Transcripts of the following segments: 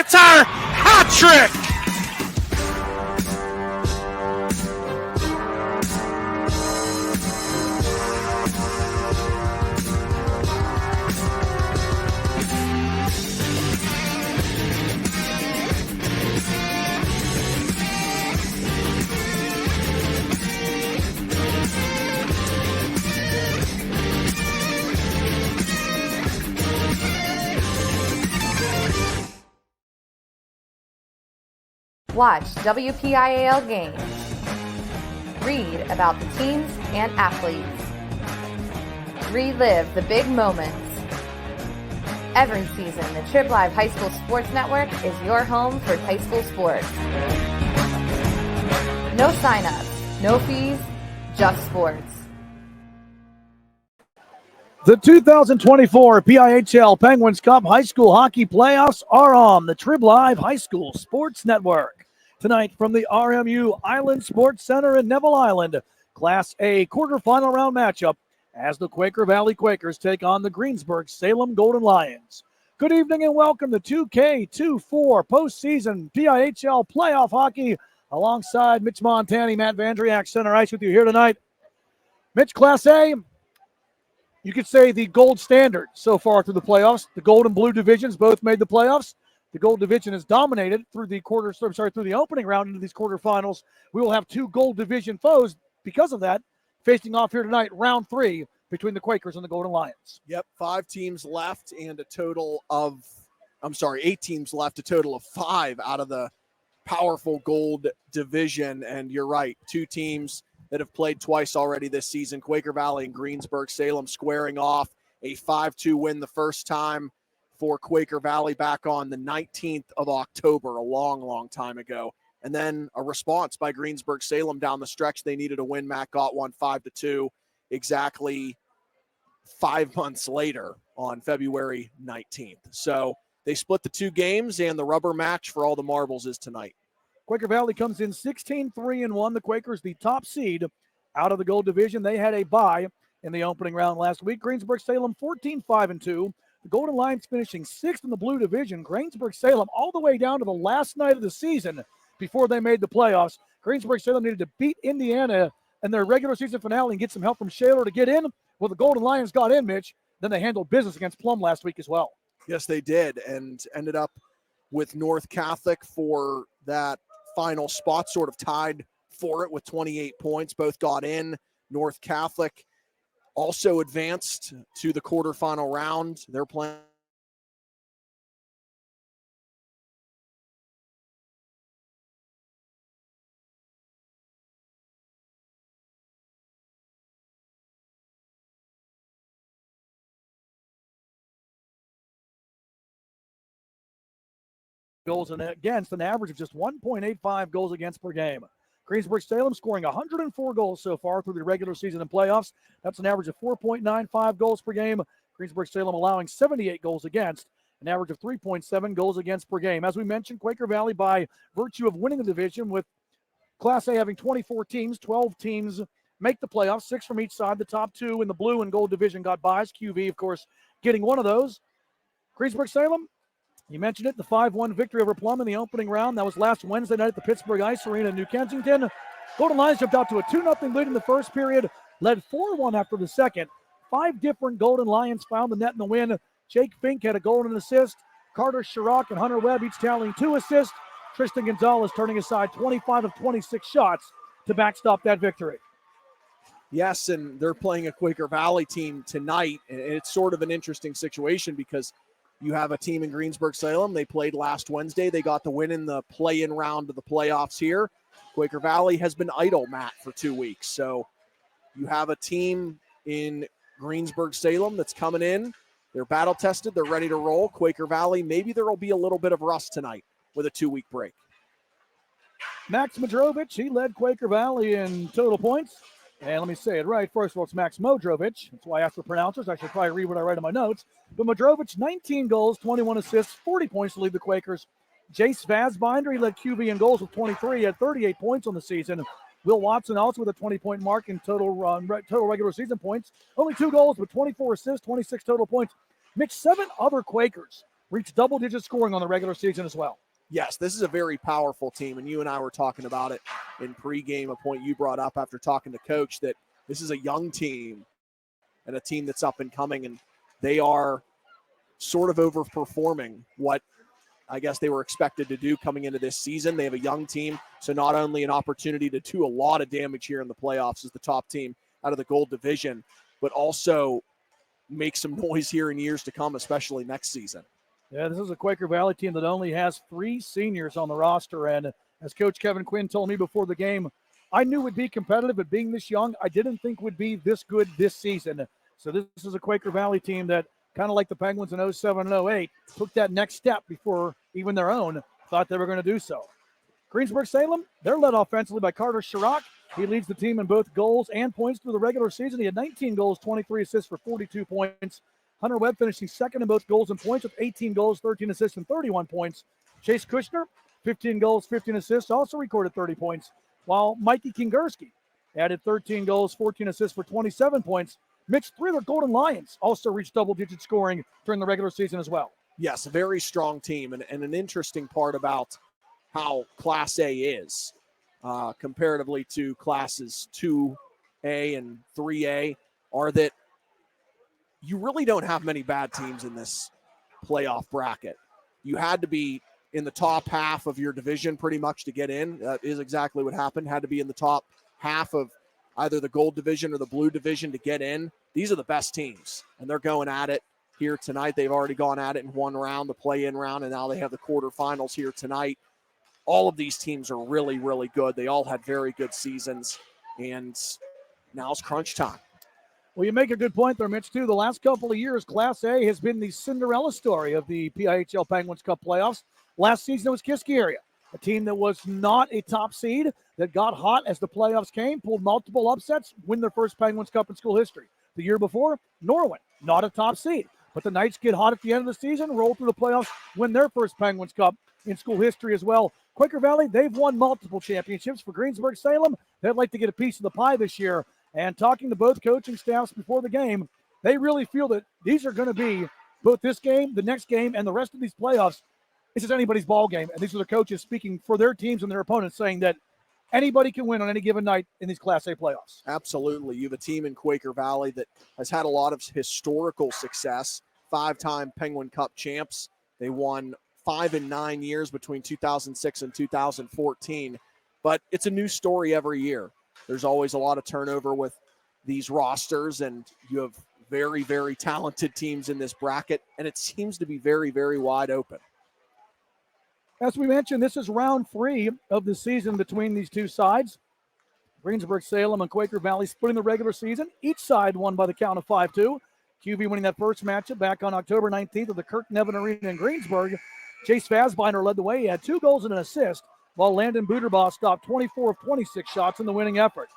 That's our hat trick. Watch WPIHL games. Read about the teams and athletes. Relive the big moments. Every season, the Trib Live High School Sports Network is your home for high school sports. No sign-ups, no fees, just sports. The 2024 PIHL Penguins Cup High School Hockey Playoffs are on the Trib Live High School Sports Network. Tonight from the RMU Island Sports Center in Neville Island, Class A quarterfinal round matchup as the Quaker Valley Quakers take on the Greensburg Salem Golden Lions. Good evening and welcome to 2K24 postseason PIHL playoff hockey alongside Mitch Montani, Matt Vandriak, center ice with you here tonight. Mitch, Class A, you could say the gold standard so far through the playoffs. The gold and blue divisions both made the playoffs. The gold division is dominated through the through the opening round into these quarterfinals. We will have two gold division foes because of that facing off here tonight, round 3 between the Quakers and the Golden Lions. Yep, 8 teams left, a total of 5 out of the powerful gold division. And you're right, 2 teams that have played twice already this season, Quaker Valley and Greensburg Salem, squaring off a 5-2 win the first time for Quaker Valley back on the 19th of October, a long, long time ago. And then a response by Greensburg Salem down the stretch. They needed a win. Matt got one 5-2 exactly 5 months later on February 19th. So they split the 2 games, and the rubber match for all the marbles is tonight. Quaker Valley comes in 16-3-1. The Quakers, the top seed out of the gold division. They had a bye in the opening round last week. Greensburg Salem 14-5-2. The Golden Lions finishing 6th in the blue division. Greensburg Salem all the way down to the last night of the season before they made the playoffs. Greensburg Salem needed to beat Indiana in their regular season finale and get some help from Shaler to get in. Well, the Golden Lions got in, Mitch. Then they handled business against Plum last week as well. Yes, they did, and ended up with North Catholic for that final spot, sort of tied for it with 28 points. Both got in. North Catholic also advanced to the quarterfinal round. They're playing goals against an average of just 1.85 goals against per game. Greensburg Salem scoring 104 goals so far through the regular season and playoffs. That's an average of 4.95 goals per game. Greensburg Salem allowing 78 goals against, an average of 3.7 goals against per game. As we mentioned, Quaker Valley, by virtue of winning the division with Class A having 24 teams, 12 teams make the playoffs, 6 from each side. The top 2 in the blue and gold division got buys. QV, of course, getting one of those. Greensburg Salem, you mentioned it, the 5-1 victory over Plum in the opening round. That was last Wednesday night at the Pittsburgh Ice Arena in New Kensington. Golden Lions jumped out to a 2-0 lead in the first period, led 4-1 after the second. 5 different Golden Lions found the net in the win. Jake Fink had a goal and an assist. Carter Chirac and Hunter Webb each tallying 2 assists. Tristan Gonzalez turning aside 25 of 26 shots to backstop that victory. Yes, and they're playing a Quaker Valley team tonight, and it's sort of an interesting situation because you have a team in Greensburg Salem. They played last Wednesday. They got the win in the play-in round of the playoffs here. Quaker Valley has been idle, Matt, for 2 weeks. So you have a team in Greensburg Salem that's coming in. They're battle-tested. They're ready to roll. Quaker Valley, maybe there will be a little bit of rust tonight with a 2-week break. Max Modrovich, he led Quaker Valley in total points. And let me say it right. First of all, it's Max Modrovich. That's why I asked for pronouncers. I should probably read what I write in my notes. But Modrovich, 19 goals, 21 assists, 40 points to lead the Quakers. Jace Vazbinder, he led QV in goals with 23. He had 38 points on the season. Will Watson also with a 20-point mark in total regular season points. Only 2 goals, but 24 assists, 26 total points. Mitch, 7 other Quakers reached double-digit scoring on the regular season as well. Yes, this is a very powerful team, and you and I were talking about it in pregame, a point you brought up after talking to Coach, that this is a young team and a team that's up and coming, and they are sort of overperforming what I guess they were expected to do coming into this season. They have a young team, so not only an opportunity to do a lot of damage here in the playoffs as the top team out of the Gold Division, but also make some noise here in years to come, especially next season. Yeah, this is a Quaker Valley team that only has 3 seniors on the roster, and as Coach Kevin Quinn told me before the game, I knew it would be competitive, but being this young, I didn't think would be this good this season. So this is a Quaker Valley team that, kind of like the Penguins in 07 and 08, took that next step before even their own thought they were going to do so. Greensburg Salem, they're led offensively by Carter Chirac. He leads the team in both goals and points through the regular season. He had 19 goals, 23 assists for 42 points. Hunter Webb finishing second in both goals and points with 18 goals, 13 assists, and 31 points. Chase Kushner, 15 goals, 15 assists, also recorded 30 points, while Mikey Kingerski added 13 goals, 14 assists for 27 points. Mitch, 3 of their Golden Lions also reached double-digit scoring during the regular season as well. Yes, a very strong team, and an interesting part about how Class A is comparatively to Classes 2A and 3A are that you really don't have many bad teams in this playoff bracket. You had to be in the top half of your division pretty much to get in. That is exactly what happened. Had to be in the top half of either the Gold Division or the Blue Division to get in. These are the best teams, and they're going at it here tonight. They've already gone at it in one round, the play-in round, and now they have the quarterfinals here tonight. All of these teams are really, really good. They all had very good seasons, and now it's crunch time. Well, you make a good point there, Mitch, too. The last couple of years, Class A has been the Cinderella story of the PIHL Penguins Cup playoffs. Last season, it was Kiski area, a team that was not a top seed, that got hot as the playoffs came, pulled multiple upsets, win their first Penguins Cup in school history. The year before, Norwin, not a top seed, but the Knights get hot at the end of the season, roll through the playoffs, win their first Penguins Cup in school history as well. Quaker Valley, they've won multiple championships. For Greensburg Salem, they'd like to get a piece of the pie this year. And talking to both coaching staffs before the game, they really feel that these are going to be, both this game, the next game, and the rest of these playoffs, this is anybody's ball game. And these are the coaches speaking for their teams and their opponents, saying that anybody can win on any given night in these Class A playoffs. Absolutely. You have a team in Quaker Valley that has had a lot of historical success, 5-time Penguin Cup champs. They won 5 and 9 years between 2006 and 2014. But it's a new story every year. There's always a lot of turnover with these rosters, and you have very, very talented teams in this bracket, and it seems to be very, very wide open. As we mentioned, this is round 3 of the season between these two sides. Greensburg Salem and Quaker Valley splitting the regular season. Each side won by the count of 5-2. QV winning that first matchup back on October 19th at the Kirk Nevin Arena in Greensburg. Chase Fassbinder led the way. He had 2 goals and an assist, while Landon Buterbaugh stopped 24 of 26 shots in the winning effort.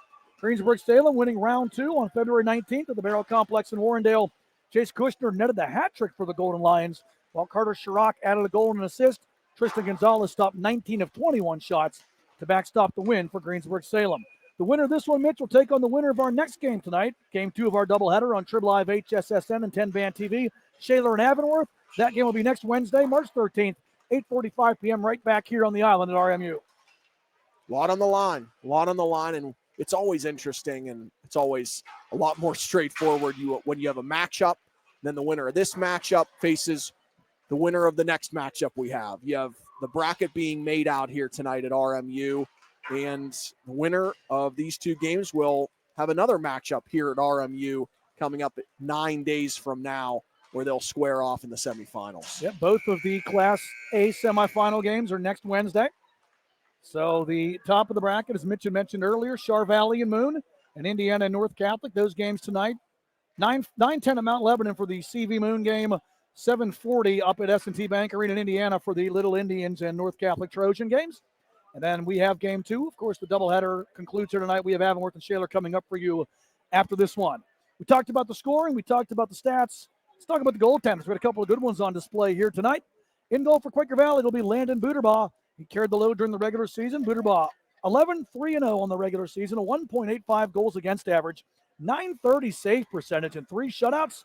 Greensburg Salem winning round 2 on February 19th at the Barrel Complex in Warrendale. Chase Kushner netted the hat trick for the Golden Lions, while Carter Chirac added a goal and an assist. Tristan Gonzalez stopped 19 of 21 shots to backstop the win for Greensburg Salem. The winner of this one, Mitch, will take on the winner of our next game tonight, game 2 of our doubleheader on Trib Live HSSN and 10 Band TV, Shaler and Avonworth. That game will be next Wednesday, March 13th, 8:45 p.m. right back here on the island at RMU. A lot on the line, and it's always interesting, and it's always a lot more straightforward when you have a matchup. Then the winner of this matchup faces the winner of the next matchup we have. You have the bracket being made out here tonight at RMU, and the winner of these 2 games will have another matchup here at RMU coming up 9 days from now, where they'll square off in the semifinals. Yep, both of the Class A semifinal games are next Wednesday. So the top of the bracket, as Mitch had mentioned earlier, Char Valley and Moon, and Indiana and North Catholic. Those games tonight, 9:10 at Mount Lebanon for the CV Moon game, 7:40 up at S&T Bank Arena in Indiana for the Little Indians and North Catholic Trojan games. And then we have game 2. Of course, the doubleheader concludes here tonight. We have Avonworth and Shaler coming up for you after this one. We talked about the scoring. We talked about the stats. Let's talk about the goaltenders. We had a couple of good ones on display here tonight. In goal for Quaker Valley, it'll be Landon Buterbaugh. He carried the load during the regular season. Buterbaugh, 11-3-0 on the regular season, a 1.85 goals against average, .930 save percentage, and 3 shutouts.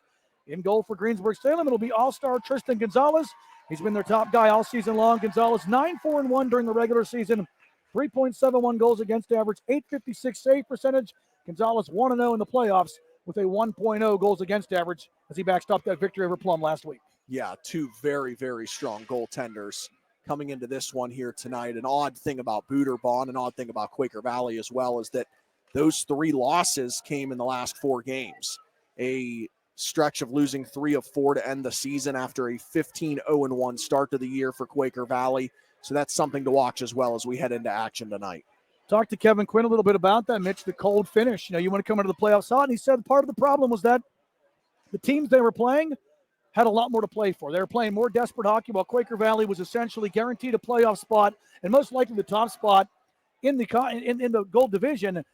In goal for Greensburg Salem, it'll be all-star Tristan Gonzalez. He's been their top guy all season long. Gonzalez 9-4-1 during the regular season, 3.71 goals against average, 856 save percentage. Gonzalez 1-0 in the playoffs with a 1.0 goals against average as he backstopped that victory over Plum last week. Yeah, two very, very strong goaltenders coming into this one here tonight. An odd thing about Booterbon, an odd thing about Quaker Valley as well, is that those 3 losses came in the last 4 games. A stretch of losing 3 of 4 to end the season after a 15-0-1 start to the year for Quaker Valley. So that's something to watch as well as we head into action tonight. Talked to Kevin Quinn a little bit about that, Mitch, the cold finish. You want to come into the playoffs hot, and he said part of the problem was that the teams they were playing had a lot more to play for. They were playing more desperate hockey, while Quaker Valley was essentially guaranteed a playoff spot and most likely the top spot in the gold division.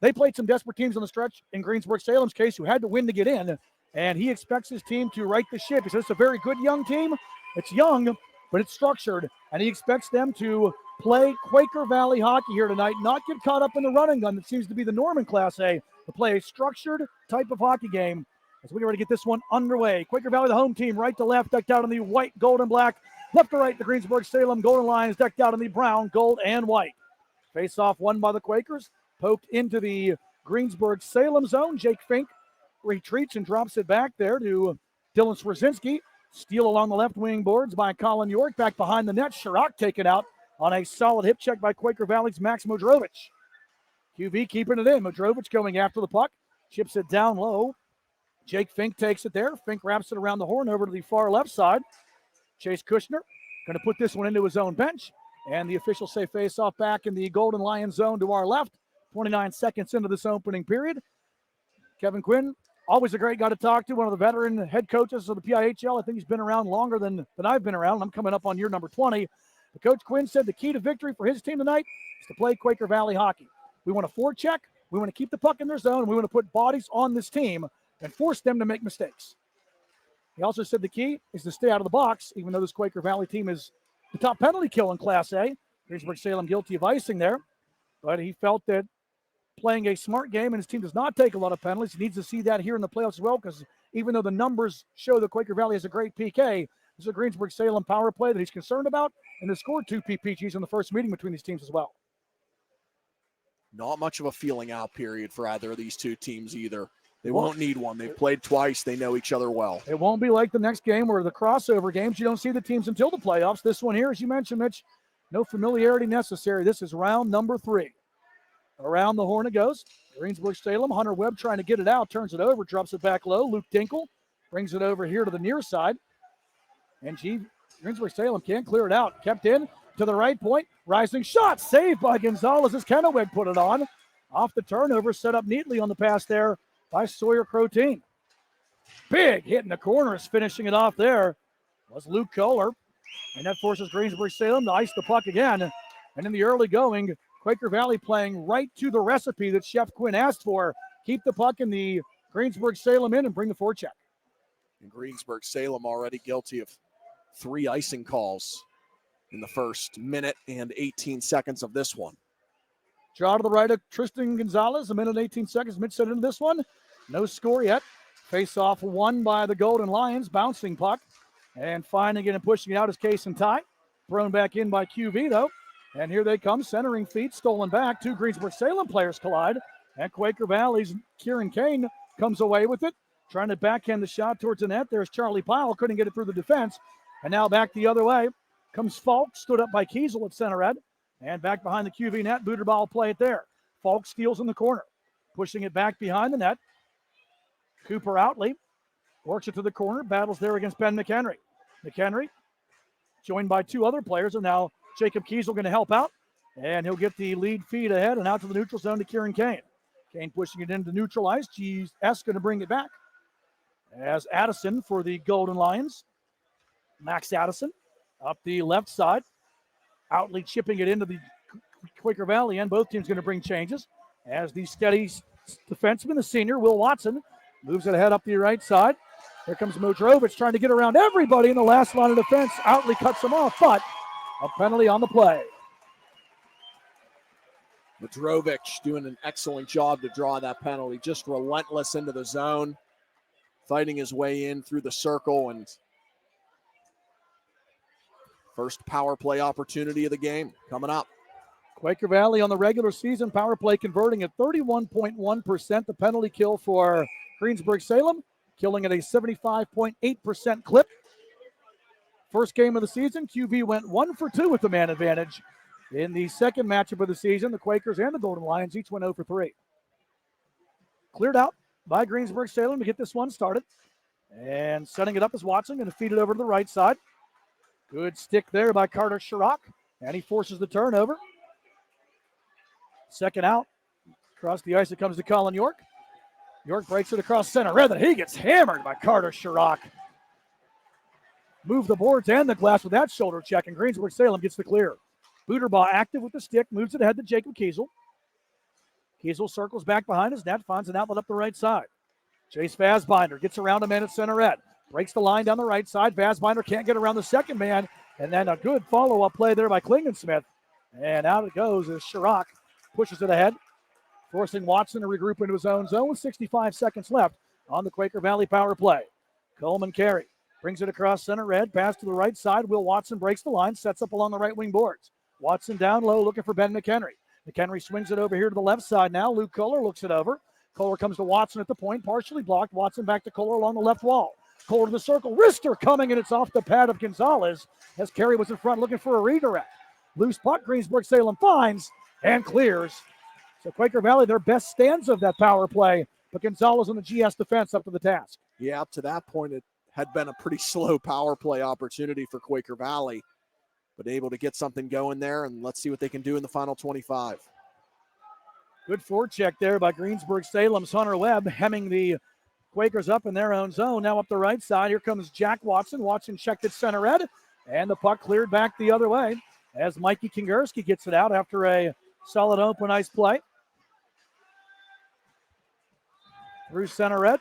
They played some desperate teams on the stretch, in Greensburg Salem's case, who had to win to get in, and he expects his team to right the ship. He says it's a very good young team. It's young, but it's structured, and he expects them to play Quaker Valley hockey here tonight, not get caught up in the running gun that seems to be the norm in Class A, to play a structured type of hockey game as we get ready to get this one underway. Quaker Valley, the home team, right to left, decked out in the white, gold, and black. Left to right, the Greensburg Salem Golden Lions, decked out in the brown, gold, and white. Face-off won by the Quakers. Poked into the Greensburg Salem zone. Jake Fink retreats and drops it back there to Dylan Swarzinski. Steal along the left wing boards by Colin York. Back behind the net. Chirac taken out on a solid hip check by Quaker Valley's Max Modrovich. QV keeping it in. Modrovich going after the puck. Chips it down low. Jake Fink takes it there. Fink wraps it around the horn over to the far left side. Chase Kushner going to put this one into his own bench. And the officials say face-off back in the Golden Lion zone to our left. 29 seconds into this opening period. Kevin Quinn, always a great guy to talk to, one of the veteran head coaches of the PIHL. I think he's been around longer than I've been around. I'm coming up on year number 20. But Coach Quinn said the key to victory for his team tonight is to play Quaker Valley hockey. We want to forecheck, we want to keep the puck in their zone, and we want to put bodies on this team and force them to make mistakes. He also said the key is to stay out of the box, even though this Quaker Valley team is the top penalty kill in Class A. Greensburg Salem guilty of icing there. But he felt that playing a smart game, and his team does not take a lot of penalties. He needs to see that here in the playoffs as well, because even though the numbers show that Quaker Valley has a great PK, this is a Greensburg Salem power play that he's concerned about, and they scored 2 PPGs in the first meeting between these teams as well. Not much of a feeling out period for either of these two teams either. They won't need one. They've played twice. They know each other well. It won't be like the next game where the crossover games, you don't see the teams until the playoffs. This one here, as you mentioned, Mitch, no familiarity necessary. This is round number 3. Around the horn it goes. Greensburg Salem, Hunter Webb trying to get it out, turns it over, drops it back low. Luke Dinkle brings it over here to the near side. And Greensburg Salem can't clear it out. Kept in to the right point. Rising shot, saved by Gonzalez as Kennewick put it on. Off the turnover, set up neatly on the pass there by Sawyer Crotein. Big hit in the corner is finishing it off there was Luke Kohler. And that forces Greensburg Salem to ice the puck again. And in the early going, Quaker Valley playing right to the recipe that Chef Quinn asked for. Keep the puck in the Greensburg Salem in and bring the forecheck. And Greensburg Salem already guilty of 3 icing calls in the first minute and 18 seconds of this one. Draw to the right of Tristan Gonzalez, 1 minute and 18 seconds. Mitch said into this one. No score yet. Face-off won by the Golden Lions. Bouncing puck. And finding it and pushing it out is Case and Ty. Thrown back in by QV, though. And here they come. Centering feet stolen back. 2 Greensburg Salem players collide. And Quaker Valley's Kieran Kane comes away with it. Trying to backhand the shot towards the net. There's Charlie Pyle. Couldn't get it through the defense. And now back the other way comes Falk. Stood up by Kiesel at center ed. And back behind the QV net. Booterball will play it there. Falk steals in the corner. Pushing it back behind the net. Cooper Outley works it to the corner. Battles there against Ben McHenry. McHenry joined by 2 other players. And now Jacob Kiesel going to help out. And he'll get the lead feed ahead and out to the neutral zone to Kieran Kane. Kane pushing it into neutral ice. GS going to bring it back. As Addison for the Golden Lions. Max Addison up the left side. Outley chipping it into the Quaker Valley end. Both teams going to bring changes. As the steady defenseman, the senior, Will Watson, moves it ahead up the right side. Here comes Modrovich trying to get around everybody in the last line of defense. Outley cuts him off, but a penalty on the play. Modrovich doing an excellent job to draw that penalty. Just relentless into the zone. fighting his way in through the circle, and first power play opportunity of the game coming up. Quaker Valley on the regular season power play converting at 31.1%. The penalty kill for Greensburg Salem, killing at a 75.8% clip. First game of the season, QV went 1 for 2 with the man advantage. In the second matchup of the season, the Quakers and the Golden Lions each went 0 for 3. Cleared out by Greensburg Salem to get this one started. And setting it up is Watson, going to feed it over to the right side. Good stick there by Carter Sherrock, and he forces the turnover. Second out. Across the ice it comes to Colin York. York breaks it across center. Rather, he gets hammered by Carter Sherrock. Move the boards and the glass with that shoulder check, and Greensburg Salem gets the clear. Booterbaugh active with the stick, moves it ahead to Jacob Kiesel. Kiesel circles back behind his net, finds an outlet up the right side. Chase Vazbinder gets around a man at center red. Breaks the line down the right side. Vazbinder can't get around the second man, and then a good follow-up play there by Klingensmith. And out it goes as Sherrock pushes it ahead, forcing Watson to regroup into his own zone with 65 seconds left on the Quaker Valley power play. Coleman carry, brings it across center red, pass to the right side. Will Watson breaks the line, sets up along the right wing boards. Watson down low looking for Ben McHenry. McHenry swings it over here to the left side now. Luke Kohler looks it over. Kohler comes to Watson at the point, partially blocked. Watson back to Kohler along the left wall. Kohler to the circle. Wrister coming, and it's off the pad of Gonzalez as Carey was in front looking for a redirect. Loose puck, Greensburg Salem finds and clears. So Quaker Valley, their best stanza of that power play, but Gonzalez on the GS defense up to the task. Yeah, up to that point, it had been a pretty slow power play opportunity for Quaker Valley, but able to get something going there, and let's see what they can do in the final 25. Good forecheck there by Greensburg Salem's Hunter Webb, hemming the Quakers up in their own zone. Now up the right side, here comes Jack Watson. Watson checked at center red, and the puck cleared back the other way as Mikey Kingerski gets it out after a solid open ice play. Through center red.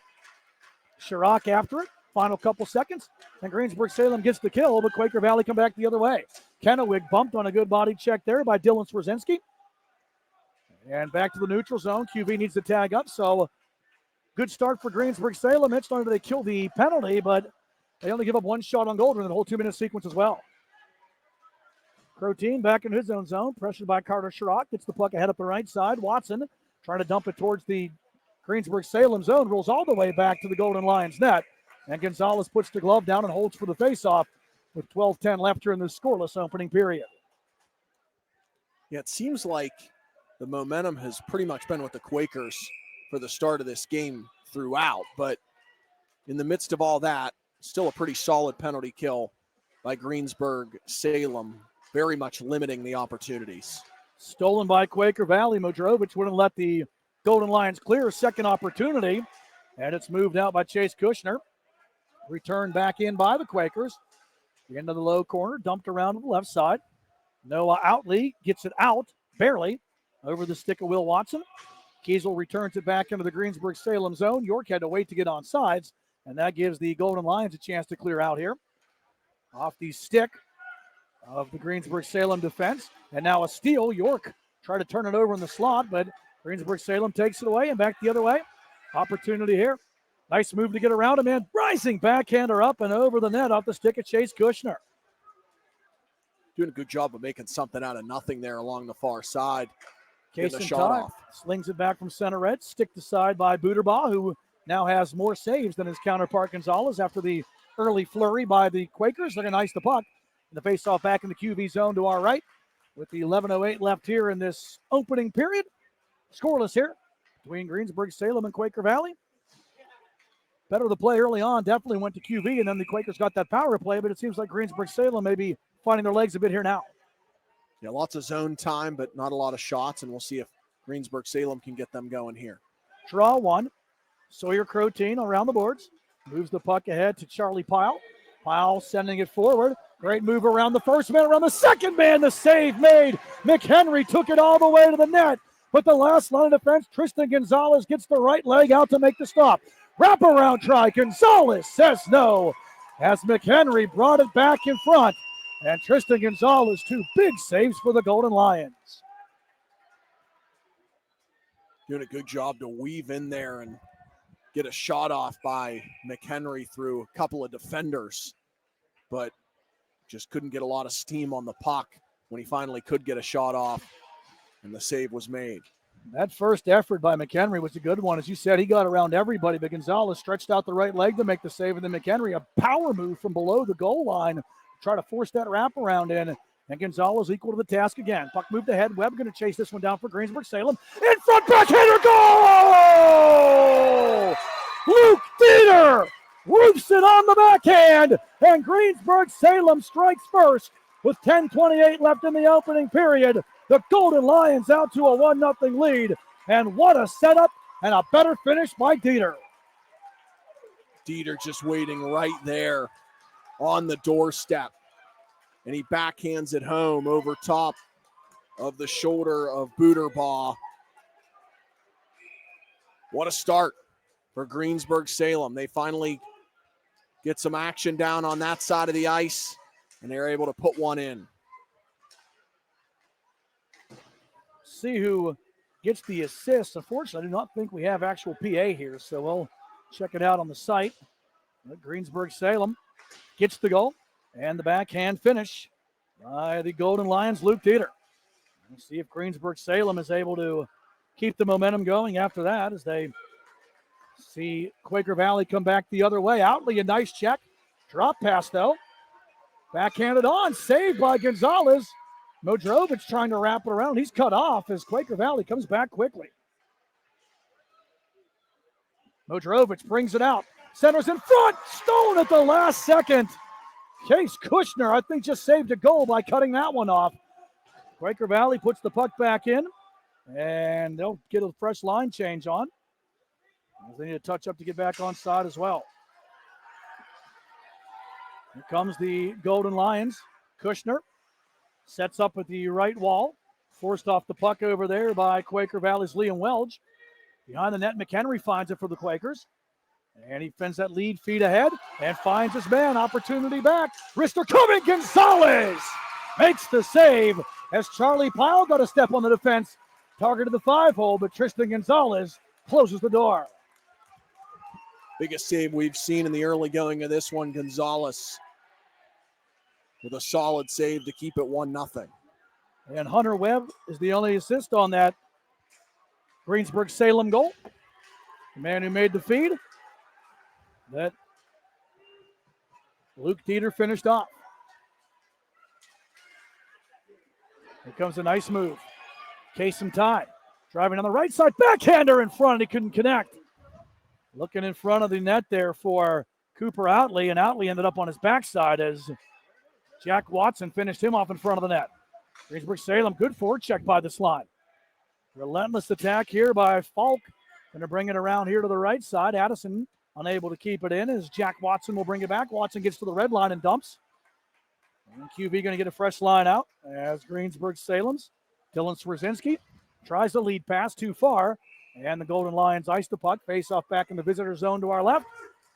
Sherrock after it. Final couple seconds. And Greensburg Salem gets the kill, but Quaker Valley come back the other way. Kennewick bumped on a good body check there by Dylan Swarzynski. And back to the neutral zone. QV needs to tag up, so good start for Greensburg Salem. It's started to kill the penalty, but they only give up one shot on goal during the whole 2-minute sequence as well. Crotein back in his own zone, pressured by Carter Sherrock, gets the puck ahead up the right side. Watson trying to dump it towards the Greensburg Salem zone, rolls all the way back to the Golden Lions net, and Gonzalez puts the glove down and holds for the faceoff with 12:10 left here in the scoreless opening period. Yeah, it seems like the momentum has pretty much been with the Quakers for the start of this game throughout, but in the midst of all that, still a pretty solid penalty kill by Greensburg Salem, very much limiting the opportunities. Stolen by Quaker Valley. Modrovich wouldn't let the Golden Lions clear a second opportunity, and it's moved out by Chase Kushner. Returned back in by the Quakers. Into the low corner, dumped around to the left side. Noah Outley gets it out, barely, over the stick of Will Watson. Kiesel returns it back into the Greensburg Salem zone. York had to wait to get on sides, and that gives the Golden Lions a chance to clear out here. Off the stick of the Greensburg Salem defense, and now a steal. York tried to turn it over in the slot, but Greensburg Salem takes it away and back the other way. Opportunity here. Nice move to get around him, and rising backhander up and over the net off the stick of Chase Kushner. Doing a good job of making something out of nothing there along the far side. Case Getting in a shot time. off. Slings it back from center red. Stick to side by Booterbaugh, who now has more saves than his counterpart Gonzalez after the early flurry by the Quakers. They're going to ice the puck. And the faceoff back in the QV zone to our right with the 11:08 left here in this opening period. Scoreless here between Greensburg Salem and Quaker Valley. Better the play early on, definitely went to QV, and then the Quakers got that power play, but it seems like Greensburg Salem may be finding their legs a bit here now. Yeah, lots of zone time, but not a lot of shots, and we'll see if Greensburg Salem can get them going here. Draw one. Sawyer Crotein around the boards. Moves the puck ahead to Charlie Pyle. Pyle sending it forward. Great move around the first man, around the second man. The save made. McHenry took it all the way to the net. But the last line of defense, Tristan Gonzalez gets the right leg out to make the stop. Wraparound try. Gonzalez says no as McHenry brought it back in front. And Tristan Gonzalez, 2 big saves for the Golden Lions. Doing a good job to weave in there and get a shot off by McHenry through a couple of defenders, but just couldn't get a lot of steam on the puck when he finally could get a shot off, and the save was made. That first effort by McHenry was a good one. As you said, he got around everybody, but Gonzalez stretched out the right leg to make the save, and then McHenry, a power move from below the goal line, try to force that wraparound in, and Gonzalez equal to the task again. Puck moved ahead. Webb going to chase this one down for Greensburg Salem. In front, backhander, goal! Luke Dieter roofs it on the backhand, and Greensburg Salem strikes first with 10:28 left in the opening period. The Golden Lions out to a 1-0 lead, and what a setup and a better finish by Dieter. Dieter just waiting right there on the doorstep, and he backhands it home over top of the shoulder of Booterbaugh. What a start for Greensburg Salem. They finally get some action down on that side of the ice, and they're able to put one in. See who gets the assist. Unfortunately, I do not think we have actual PA here, so we'll check it out on the site. But Greensburg Salem gets the goal and the backhand finish by the Golden Lions, Luke Dieter. We'll see if Greensburg Salem is able to keep the momentum going after that as they see Quaker Valley come back the other way. Outley, a nice check. Drop pass, though. Backhanded on, saved by Gonzalez. Modrovich trying to wrap it around. He's cut off as Quaker Valley comes back quickly. Modrovich brings it out. Centers in front. Stone at the last second. Case Kushner, I think, just saved a goal by cutting that one off. Quaker Valley puts the puck back in, and they'll get a fresh line change on. They need a touch up to get back on side as well. Here comes the Golden Lions. Kushner sets up at the right wall. Forced off the puck over there by Quaker Valley's Liam Welch. Behind the net, McHenry finds it for the Quakers. And he fends that lead feet ahead and finds his man. Opportunity back. Wrister coming. Gonzalez makes the save as Charlie Pyle got a step on the defense. Targeted the 5-hole, but Tristan Gonzalez closes the door. Biggest save we've seen in the early going of this one. Gonzalez with a solid save to keep it 1-0. And Hunter Webb is the only assist on that Greensburg Salem goal. The man who made the feed that Luke Dieter finished off. Here comes a nice move. Kasem Ty driving on the right side. Backhander in front. He couldn't connect. Looking in front of the net there for Cooper Outley, and Outley ended up on his backside as Jack Watson finished him off in front of the net. Greensburg Salem, good forward check by this line. Relentless attack here by Falk. Going to bring it around here to the right side. Addison unable to keep it in as Jack Watson will bring it back. Watson gets to the red line and dumps. And QV going to get a fresh line out as Greensburg Salem's Dylan Swerzinski tries the lead pass too far. And the Golden Lions ice the puck. Face off back in the visitor zone to our left.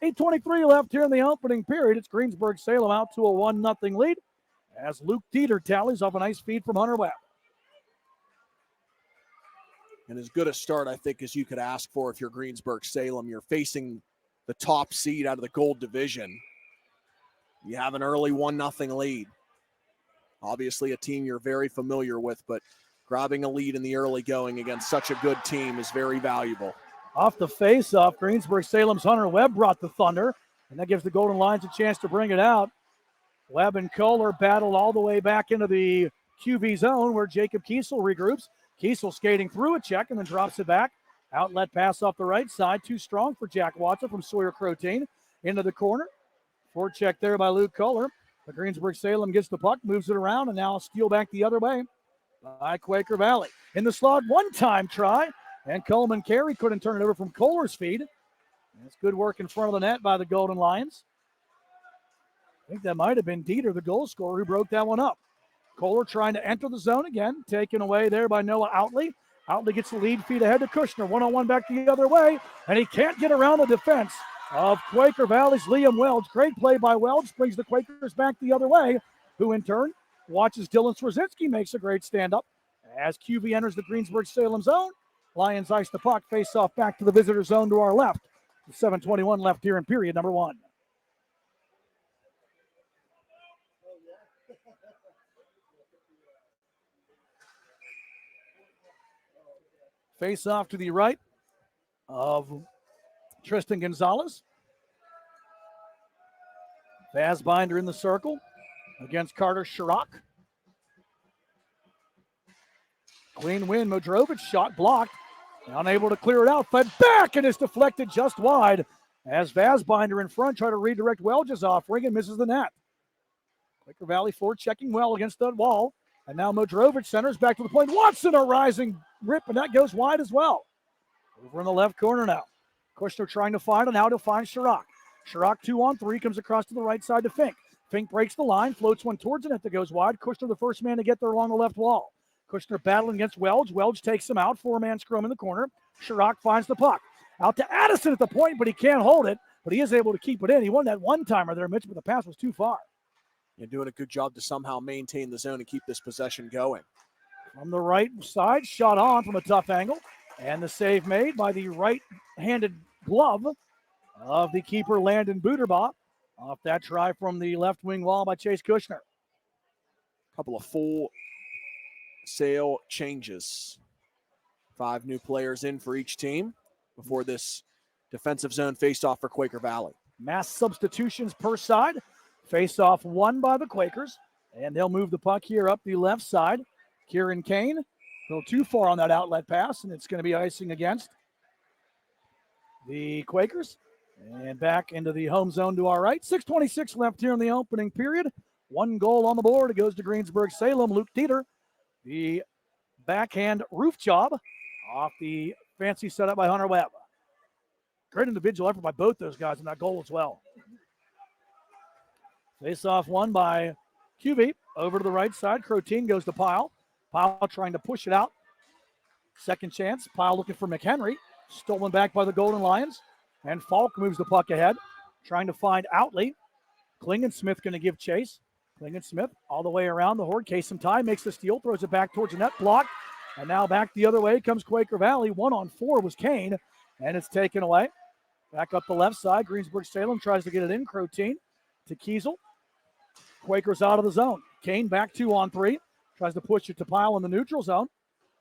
8:23 left here in the opening period. It's Greensburg Salem out to a 1-0 lead as Luke Dieter tallies off a nice feed from Hunter Webb. And as good a start, I think, as you could ask for if you're Greensburg Salem. You're facing the top seed out of the Gold Division. You have an early 1-0 lead. Obviously a team you're very familiar with, but grabbing a lead in the early going against such a good team is very valuable. Off the face-off, Greensburg Salem's Hunter Webb brought the thunder, and that gives the Golden Lions a chance to bring it out. Webb and Kohler battle all the way back into the QV zone where Jacob Kiesel regroups. Kiesel skating through a check and then drops it back. Outlet pass off the right side, too strong for Jack Watson from Sawyer Crotein into the corner. Forward check there by Luke Kohler. The Greensburg Salem gets the puck, moves it around, and now a steal back the other way by Quaker Valley. In the slot, one-time try, and Coleman Carey couldn't turn it over from Kohler's feed. That's good work in front of the net by the Golden Lions. I think that might have been Dieter, the goal scorer, who broke that one up. Kohler trying to enter the zone again, taken away there by Noah Outley. Outley gets the lead feed ahead to Kushner. One-on-one back the other way, and he can't get around the defense of Quaker Valley's Liam Welch. Great play by Welch, brings the Quakers back the other way, who in turn watches Dylan Swerzinski makes a great stand-up. As QV enters the Greensburg Salem zone, Lions ice the puck, face off back to the visitor zone to our left. 7:21 left here in period number 1. Face off to the right of Tristan Gonzalez. Vazbinder in the circle against Carter Sharrock. Clean win. Modrovic shot blocked. Unable to clear it out. Fed back and is deflected just wide as Vazbinder in front try to redirect Welch's offering and misses the net. Quaker Valley forward checking well against that wall. And now Modrovic centers back to the point. Watson a rising rip, and that goes wide as well. Over in the left corner now. Kushner trying to find, and now to find Sharrock. Sharrock 2-on-3, comes across to the right side to Fink. Fink breaks the line, floats one towards the net that goes wide. Kushner the first man to get there along the left wall. Kushner battling against Welch. Welch takes him out. 4-man scrum in the corner. Sharrock finds the puck. Out to Addison at the point, but he can't hold it. But he is able to keep it in. He won that one-timer there, Mitch, but the pass was too far. You're doing a good job to somehow maintain the zone and keep this possession going. From the right side, shot on from a tough angle. And the save made by the right-handed glove of the keeper, Landon Buterbaugh. Off that try from the left wing wall by Chase Kushner. A couple of full sail changes. 5 new players in for each team before this defensive zone face-off for Quaker Valley. Mass substitutions per side. Face-off won by the Quakers. And they'll move the puck here up the left side. Kieran Kane, a little too far on that outlet pass, and it's going to be icing against the Quakers. And back into the home zone to our right. 6:26 left here in the opening period. 1 goal on the board. It goes to Greensburg Salem. Luke Dieter, the backhand roof job off the fancy setup by Hunter Webb. Great individual effort by both those guys in that goal as well. Face-off won by QV. Over to the right side. Crotein goes to Pyle. Pyle trying to push it out. Second chance. Pyle looking for McHenry. Stolen back by the Golden Lions. And Falk moves the puck ahead. Trying to find Outley. Klingensmith going to give chase. Klingensmith all the way around the Horde. Kasem Ty makes the steal. Throws it back towards the net. Blocked. And now back the other way comes Quaker Valley. 1-on-4 was Kane. And it's taken away. Back up the left side. Greensburg Salem tries to get it in. Crotein to Kiesel. Quakers out of the zone. Kane back 2-on-3. Tries to push it to Pyle in the neutral zone.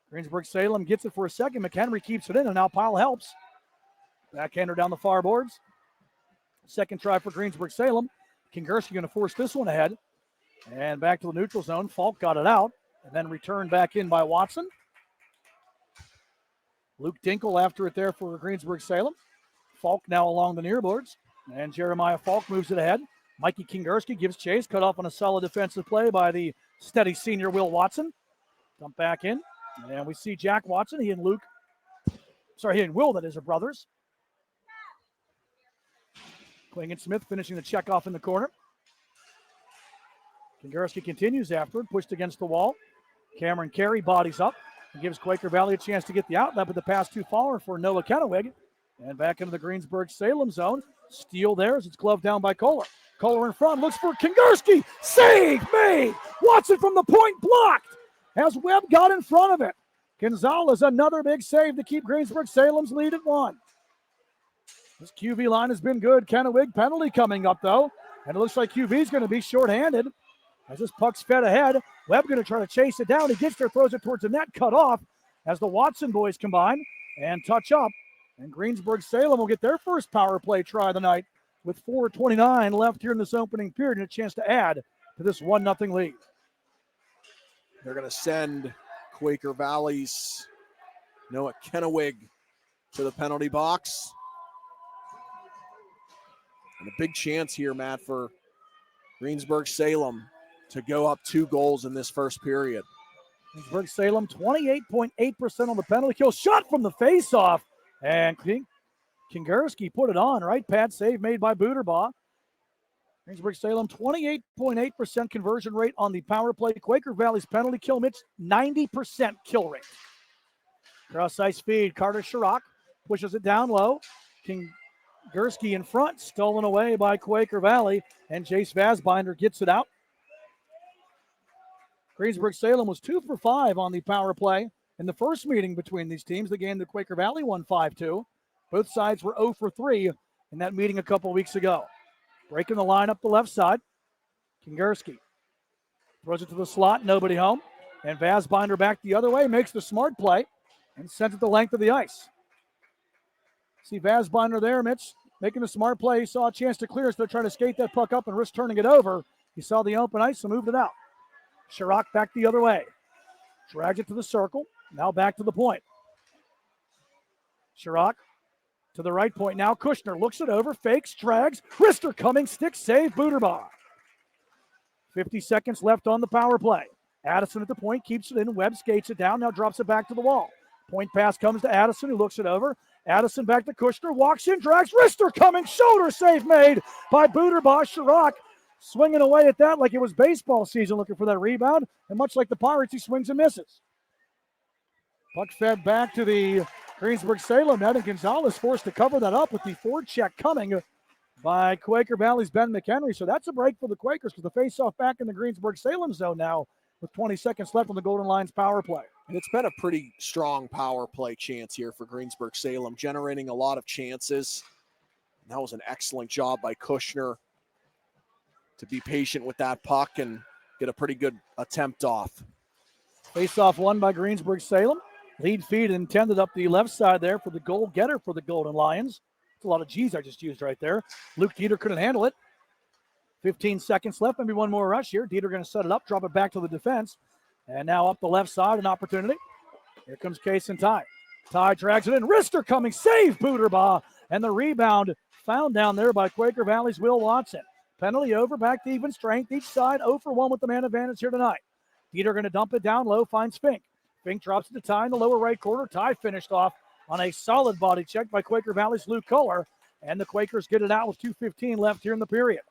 Greensburg Salem gets it for a second. McHenry keeps it in, and now Pyle helps. Backhander down the far boards. Second try for Greensburg Salem. Kingerski going to force this one ahead. And back to the neutral zone. Falk got it out, and then returned back in by Watson. Luke Dinkel after it there for Greensburg Salem. Falk now along the near boards. And Jeremiah Falk moves it ahead. Mikey Kingerski gives chase, cut off on a solid defensive play by the steady senior Will Watson. Dump back in, and we see Jack Watson. He and Will, that is, are brothers. Klingensmith finishing the check off in the corner. Kingerski continues after it, pushed against the wall. Cameron Carey bodies up and gives Quaker Valley a chance to get the outlet, but the pass too far for Noah Kennewick. And back into the Greensburg Salem zone. Steal there as it's gloved down by Kohler. Kohler in front, looks for Kingerski. Save made. Watson from the point, blocked. As Webb got in front of it. Gonzalez, another big save to keep Greensburg Salem's lead at 1. This QV line has been good. Kennewick penalty coming up, though. And it looks like QV's going to be shorthanded. As this puck's fed ahead, Webb going to try to chase it down. He gets there, throws it towards the net, cut off as the Watson boys combine and touch up. And Greensburg Salem will get their first power play try of the night with 4:29 left here in this opening period and a chance to add to this 1-0 lead. They're going to send Quaker Valley's Noah Kennewick to the penalty box. And a big chance here, Matt, for Greensburg Salem to go up 2 goals in this first period. Greensburg Salem, 28.8% on the penalty kill. Shot from the faceoff. And Kingerski put it on, right? Pad save made by Buterbaugh. Greensburg Salem, 28.8% conversion rate on the power play. Quaker Valley's penalty kill, Mitch, 90% kill rate. Cross ice feed. Carter Sharrock pushes it down low. Kingerski in front, stolen away by Quaker Valley, and Jace Vazbinder gets it out. Greensburg Salem was 2 for 5 on the power play in the first meeting between these teams. The game that Quaker Valley won 5-2. Both sides were 0 for 3 in that meeting a couple weeks ago. Breaking the line up the left side. Kingerski throws it to the slot, nobody home. And Vazbinder back the other way, makes the smart play and sends it the length of the ice. See Vazbinder there, Mitch, making the smart play. He saw a chance to clear, so they're trying to skate that puck up and risk turning it over. He saw the open ice and moved it out. Chirac back the other way. Drags it to the circle. Now back to the point. Chirac to the right point now. Kushner looks it over, fakes, drags. Rister coming, stick save, Buderbaugh. 50 seconds left on the power play. Addison at the point, keeps it in. Webb skates it down, now drops it back to the wall. Point pass comes to Addison, who looks it over. Addison back to Kushner, walks in, drags. Rister coming, shoulder save made by Buderbaugh. Chirac swinging away at that like it was baseball season, looking for that rebound. And much like the Pirates, he swings and misses. Puck fed back to the Greensburg Salem net, and Gonzalez forced to cover that up with the forecheck coming by Quaker Valley's Ben McHenry. So that's a break for the Quakers because the face-off back in the Greensburg Salem zone now with 20 seconds left on the Golden Lions power play. And it's been a pretty strong power play chance here for Greensburg Salem, generating a lot of chances. And that was an excellent job by Kushner to be patient with that puck and get a pretty good attempt off. Face-off won by Greensburg Salem. Lead feed intended up the left side there for the goal getter for the Golden Lions. It's a lot of G's I just used right there. Luke Dieter couldn't handle it. 15 seconds left, maybe one more rush here. Dieter going to set it up, drop it back to the defense. And now up the left side, an opportunity. Here comes Case and Ty. Ty drags it in. Rister coming, save Buderbaugh. And the rebound found down there by Quaker Valley's Will Watson. Penalty over, back to even strength. Each side 0 for 1 with the man advantage here tonight. Dieter going to dump it down low, finds Fink. Fink drops it to Ty in the lower right corner. Ty finished off on a solid body check by Quaker Valley's Luke Kohler. And the Quakers get it out with 2:15 left here in the period.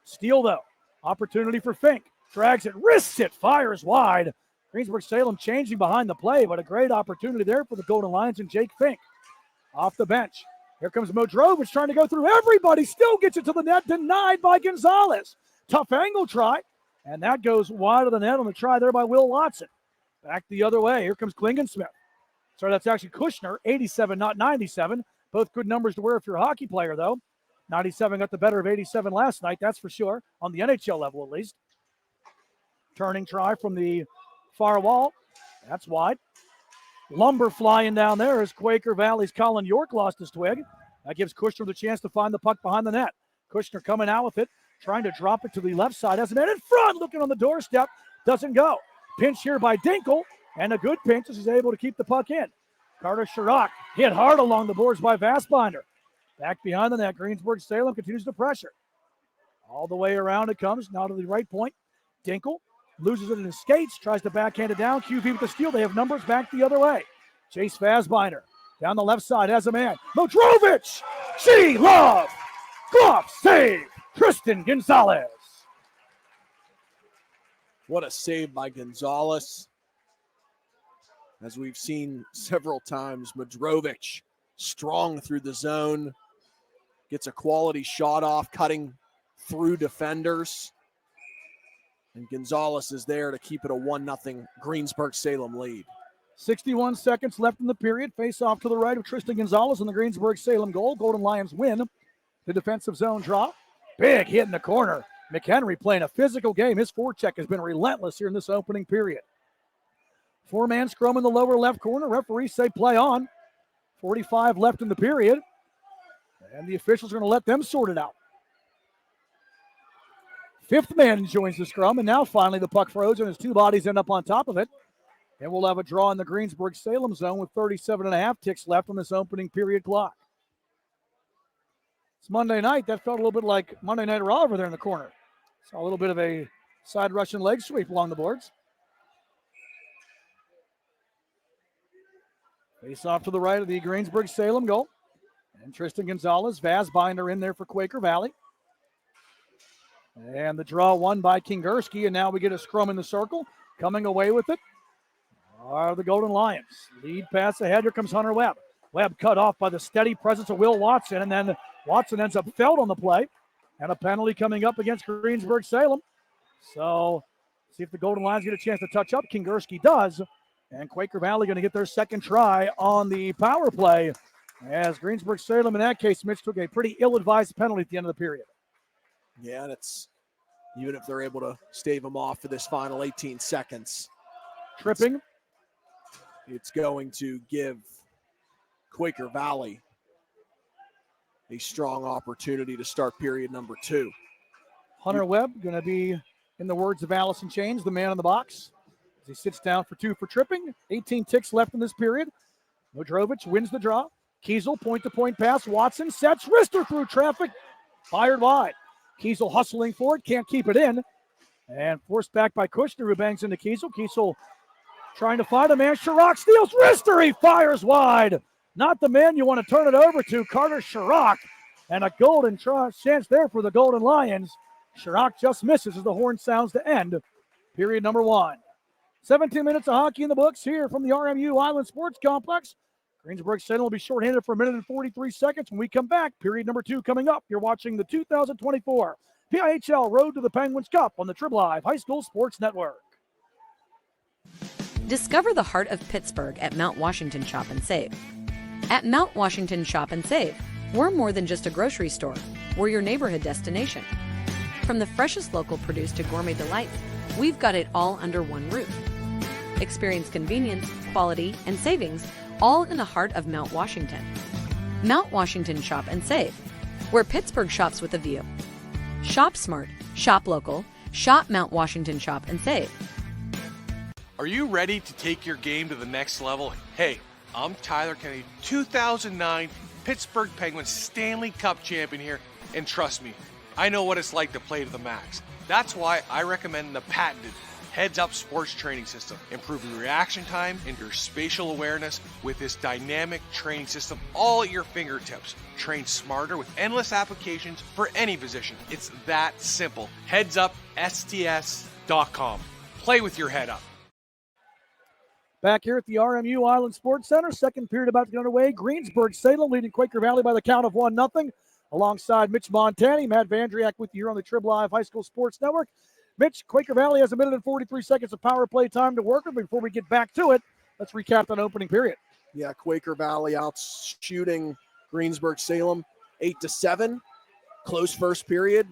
Steal, though. Opportunity for Fink. Drags it, wrists it, fires wide. Greensburg Salem changing behind the play, but a great opportunity there for the Golden Lions and Jake Fink. Off the bench. Here comes Modrovich trying to go through everybody. Still gets it to the net, denied by Gonzalez. Tough angle try, and that goes wide of the net on the try there by Will Watson. Back the other way. Here comes Klingensmith. Sorry, that's actually Kushner, 87, not 97. Both good numbers to wear if you're a hockey player, though. 97 got the better of 87 last night, that's for sure, on the NHL level at least. Turning try from the far wall. That's wide. Lumber flying down there as Quaker Valley's Colin York lost his twig. That gives Kushner the chance to find the puck behind the net. Kushner coming out with it, trying to drop it to the left side. Has a man in front, looking on the doorstep. Doesn't go. Pinch here by Dinkle, and a good pinch as he's able to keep the puck in. Carter Chirac hit hard along the boards by Vazbinder. Back behind the net, Greensburg Salem continues to pressure. All the way around it comes, now to the right point. Dinkle loses it in his skates, tries to backhand it down. QV with the steal, they have numbers back the other way. Chase Vazbinder down the left side has a man. Modrovich, G-Love, glove save, Tristan Gonzalez. What a save by Gonzalez. As we've seen several times, Modrovich strong through the zone, gets a quality shot off, cutting through defenders. And Gonzalez is there to keep it a 1-0 Greensburg Salem lead. 61 seconds left in the period. Face off to the right of Tristan Gonzalez on the Greensburg Salem goal. Golden Lions win the defensive zone draw. Big hit in the corner. McHenry playing a physical game. His forecheck has been relentless here in this opening period. Four-man scrum in the lower left corner. Referees say play on. 45 left in the period. And the officials are going to let them sort it out. Fifth man joins the scrum, and now finally the puck froze and his two bodies end up on top of it. And we'll have a draw in the Greensburg Salem zone with 37.5 ticks left on this opening period clock. It's Monday night. That felt a little bit like Monday Night Raw over there in the corner. Saw a little bit of a side Russian leg sweep along the boards. Face off to the right of the Greensburg Salem goal. And Tristan Gonzalez, Vazbinder in there for Quaker Valley. And the draw won by Kingerski, and now we get a scrum in the circle. Coming away with it are the Golden Lions. Lead pass ahead. Here comes Hunter Webb. Webb cut off by the steady presence of Will Watson, and then Watson ends up felled on the play. And a penalty coming up against Greensburg Salem. So see if the Golden Lions get a chance to touch up. Kingerski does. And Quaker Valley going to get their second try on the power play. As Greensburg Salem, in that case, Mitch took a pretty ill-advised penalty at the end of the period. Yeah, and it's even if they're able to stave them off for this final 18 seconds. Tripping. It's going to give Quaker Valley a strong opportunity to start period number 2. Hunter Webb going to be, in the words of Allison Chains, the man in the box. As he sits down for 2 for tripping. 18 ticks left in this period. Modrovich wins the draw. Kiesel, point-to-point pass. Watson sets wrister through traffic. Fired wide. Kiesel hustling for it. Can't keep it in. And forced back by Kushner, who bangs into Kiesel. Kiesel trying to find a man. Chirac steals wrister. He fires wide. Not the man you want to turn it over to. Carter Chirac. And a golden chance there for the Golden Lions. Chirac just misses as the horn sounds to end period number 1. 17 minutes of hockey in the books here from the RMU Island Sports Complex. Greensburg Salem will be shorthanded for a minute and 43 seconds when we come back. Period number 2 coming up. You're watching the 2024 PIHL Road to the Penguins Cup on the Trib Live High School Sports Network. Discover the heart of Pittsburgh at Mount Washington Shop and Save. At Mount Washington Shop and Save, we're more than just a grocery store. We're your neighborhood destination. From the freshest local produce to gourmet delights, we've got it all under one roof. Experience convenience, quality, and savings all in the heart of Mount Washington. Mount Washington Shop and Save, where Pittsburgh shops with a view. Shop smart, shop local, shop Mount Washington Shop and Save. Are you ready to take your game to the next level? Hey, I'm Tyler Kennedy, 2009 Pittsburgh Penguins Stanley Cup champion here, and trust me, I know what it's like to play to the max. That's why I recommend the patented Heads Up Sports Training System, improving reaction time and your spatial awareness with this dynamic training system all at your fingertips. Train smarter with endless applications for any position. It's that simple. HeadsUpSTS.com. Play with your head up. Back here at the RMU Island Sports Center, second period about to get underway. Greensburg Salem leading Quaker Valley by the count of 1-0. Alongside Mitch Montani, Matt Vandriak with you here on the Trib Live High School Sports Network. Mitch, Quaker Valley has a minute and 43 seconds of power play time to work with. Before we get back to it, let's recap that opening period. Yeah, Quaker Valley out shooting Greensburg Salem 8-7. Close first period.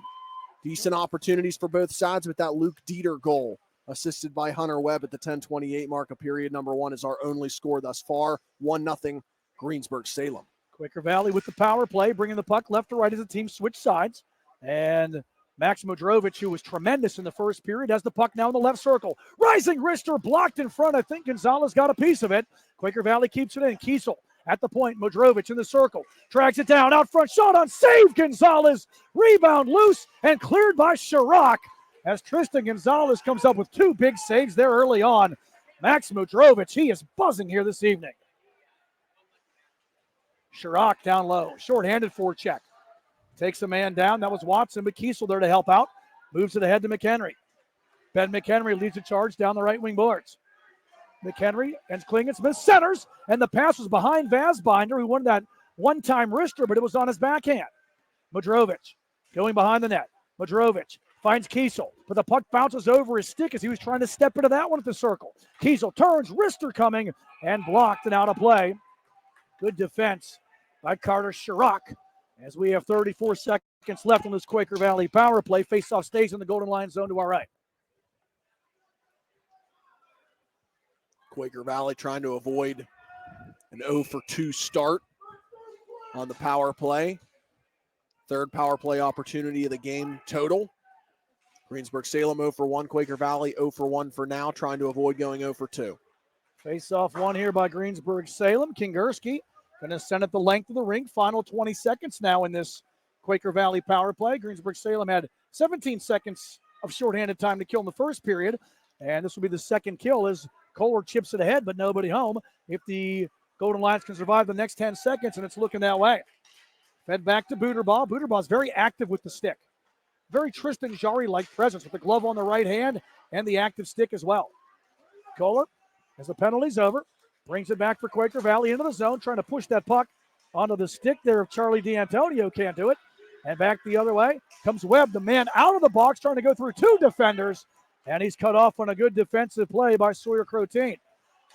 Decent opportunities for both sides with that Luke Dieter goal, assisted by Hunter Webb at the 10:28 mark of period number 1 is our only score thus far. 1-0 Greensburg Salem. Quaker Valley with the power play, bringing the puck left to right as the team switch sides. And Max Modrovich, who was tremendous in the first period, has the puck now in the left circle. Rising wrister blocked in front. I think Gonzalez got a piece of it. Quaker Valley keeps it in. Kiesel at the point. Modrovich in the circle. Drags it down. Out front. Shot on save. Gonzalez. Rebound loose and cleared by Chirac. As Tristan Gonzalez comes up with 2 big saves there early on. Max Modrovich, he is buzzing here this evening. Chirac down low. Short-handed forecheck. Takes a man down. That was Watson, but Kiesel there to help out. Moves it ahead to McHenry. Ben McHenry leads the charge down the right wing boards. McHenry and Klingensmith centers, and the pass was behind Vazbinder, who won that one-time wrister, but it was on his backhand. Modrovich going behind the net. Modrovich finds Kiesel, but the puck bounces over his stick as he was trying to step into that one at the circle. Kiesel turns, wrister coming, and blocked and out of play. Good defense by Carter Chirac. As we have 34 seconds left on this Quaker Valley power play, faceoff stays in the Golden Lion zone to our right. Quaker Valley trying to avoid an 0-for-2 start on the power play. Third power play opportunity of the game total. Greensburg Salem 0-for-1, Quaker Valley 0-for-1 for now, trying to avoid going 0-for-2. Face-off one here by Greensburg Salem. Kingerski going to send it the length of the rink. Final 20 seconds now in this Quaker Valley power play. Greensburg Salem had 17 seconds of shorthanded time to kill in the first period. And this will be the second kill as Kohler chips it ahead, but nobody home. If the Golden Lions can survive the next 10 seconds, and it's looking that way. Fed back to Buterbaugh. Buterbaugh's very active with the stick. Very Tristan Jarry-like presence with the glove on the right hand and the active stick as well. Kohler, as the penalty's over, brings it back for Quaker Valley into the zone, trying to push that puck onto the stick there if Charlie D'Antonio can't do it. And back the other way comes Webb, the man out of the box, trying to go through 2 defenders. And he's cut off on a good defensive play by Sawyer Crotein.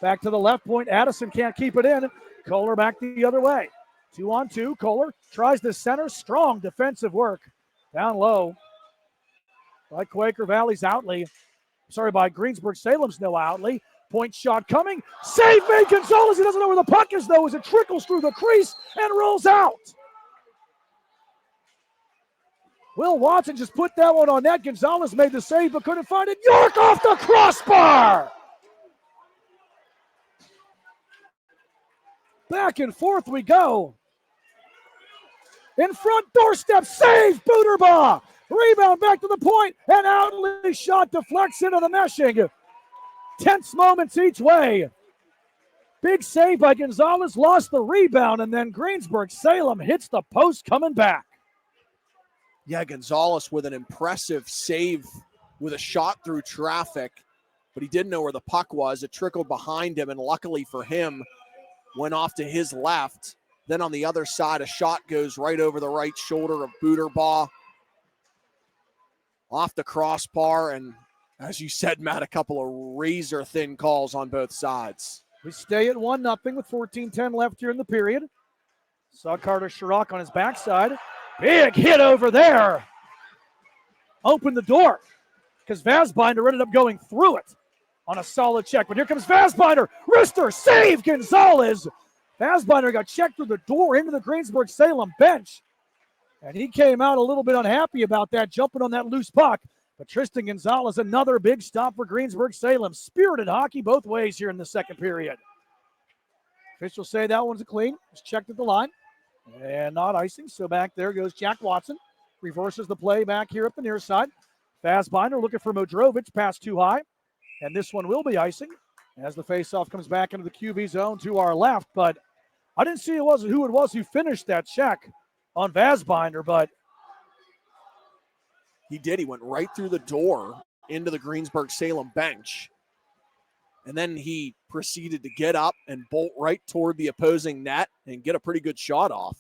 Back to the left point. Addison can't keep it in. Kohler back the other way. 2-on-2. Kohler tries the center. Strong defensive work. Down low by Quaker Valley's Outley. By Greensburg Salem's Noah Outley. Point shot coming. Save made. Gonzalez. He doesn't know where the puck is, though, as it trickles through the crease and rolls out. Will Watson just put that one on net. Gonzalez made the save but couldn't find it. York off the crossbar. Back and forth we go. In front, doorstep, save, Booterbaugh. Rebound back to the point, and Outley shot deflects into the meshing. Tense moments each way. Big save by Gonzalez, lost the rebound, and then Greensburg Salem hits the post coming back. Yeah, Gonzalez with an impressive save with a shot through traffic, but he didn't know where the puck was. It trickled behind him, and luckily for him, went off to his left. Then on the other side, a shot goes right over the right shoulder of Booterbaugh. Off the crossbar, and as you said, Matt, a couple of razor-thin calls on both sides. We stay at 1-0 with 14:10 left here in the period. Saw Carter Sherrock on his backside. Big hit over there. Opened the door because Vazbinder ended up going through it on a solid check. But here comes Vazbinder. Wrister, save Gonzalez. Vazbinder got checked through the door into the Greensburg Salem bench. And he came out a little bit unhappy about that, jumping on that loose puck. But Tristan Gonzalez, another big stop for Greensburg Salem. Spirited hockey both ways here in the second period. Officials say that one's a clean. It's checked at the line. And not icing, so back there goes Jack Watson. Reverses the play back here up the near side. Vazbinder looking for Modrovic, pass too high. And this one will be icing as the faceoff comes back into the QV zone to our left. But I didn't see who it was who finished that check on Vazbinder, but he did. He went right through the door into the Greensburg Salem bench. And then he proceeded to get up and bolt right toward the opposing net and get a pretty good shot off.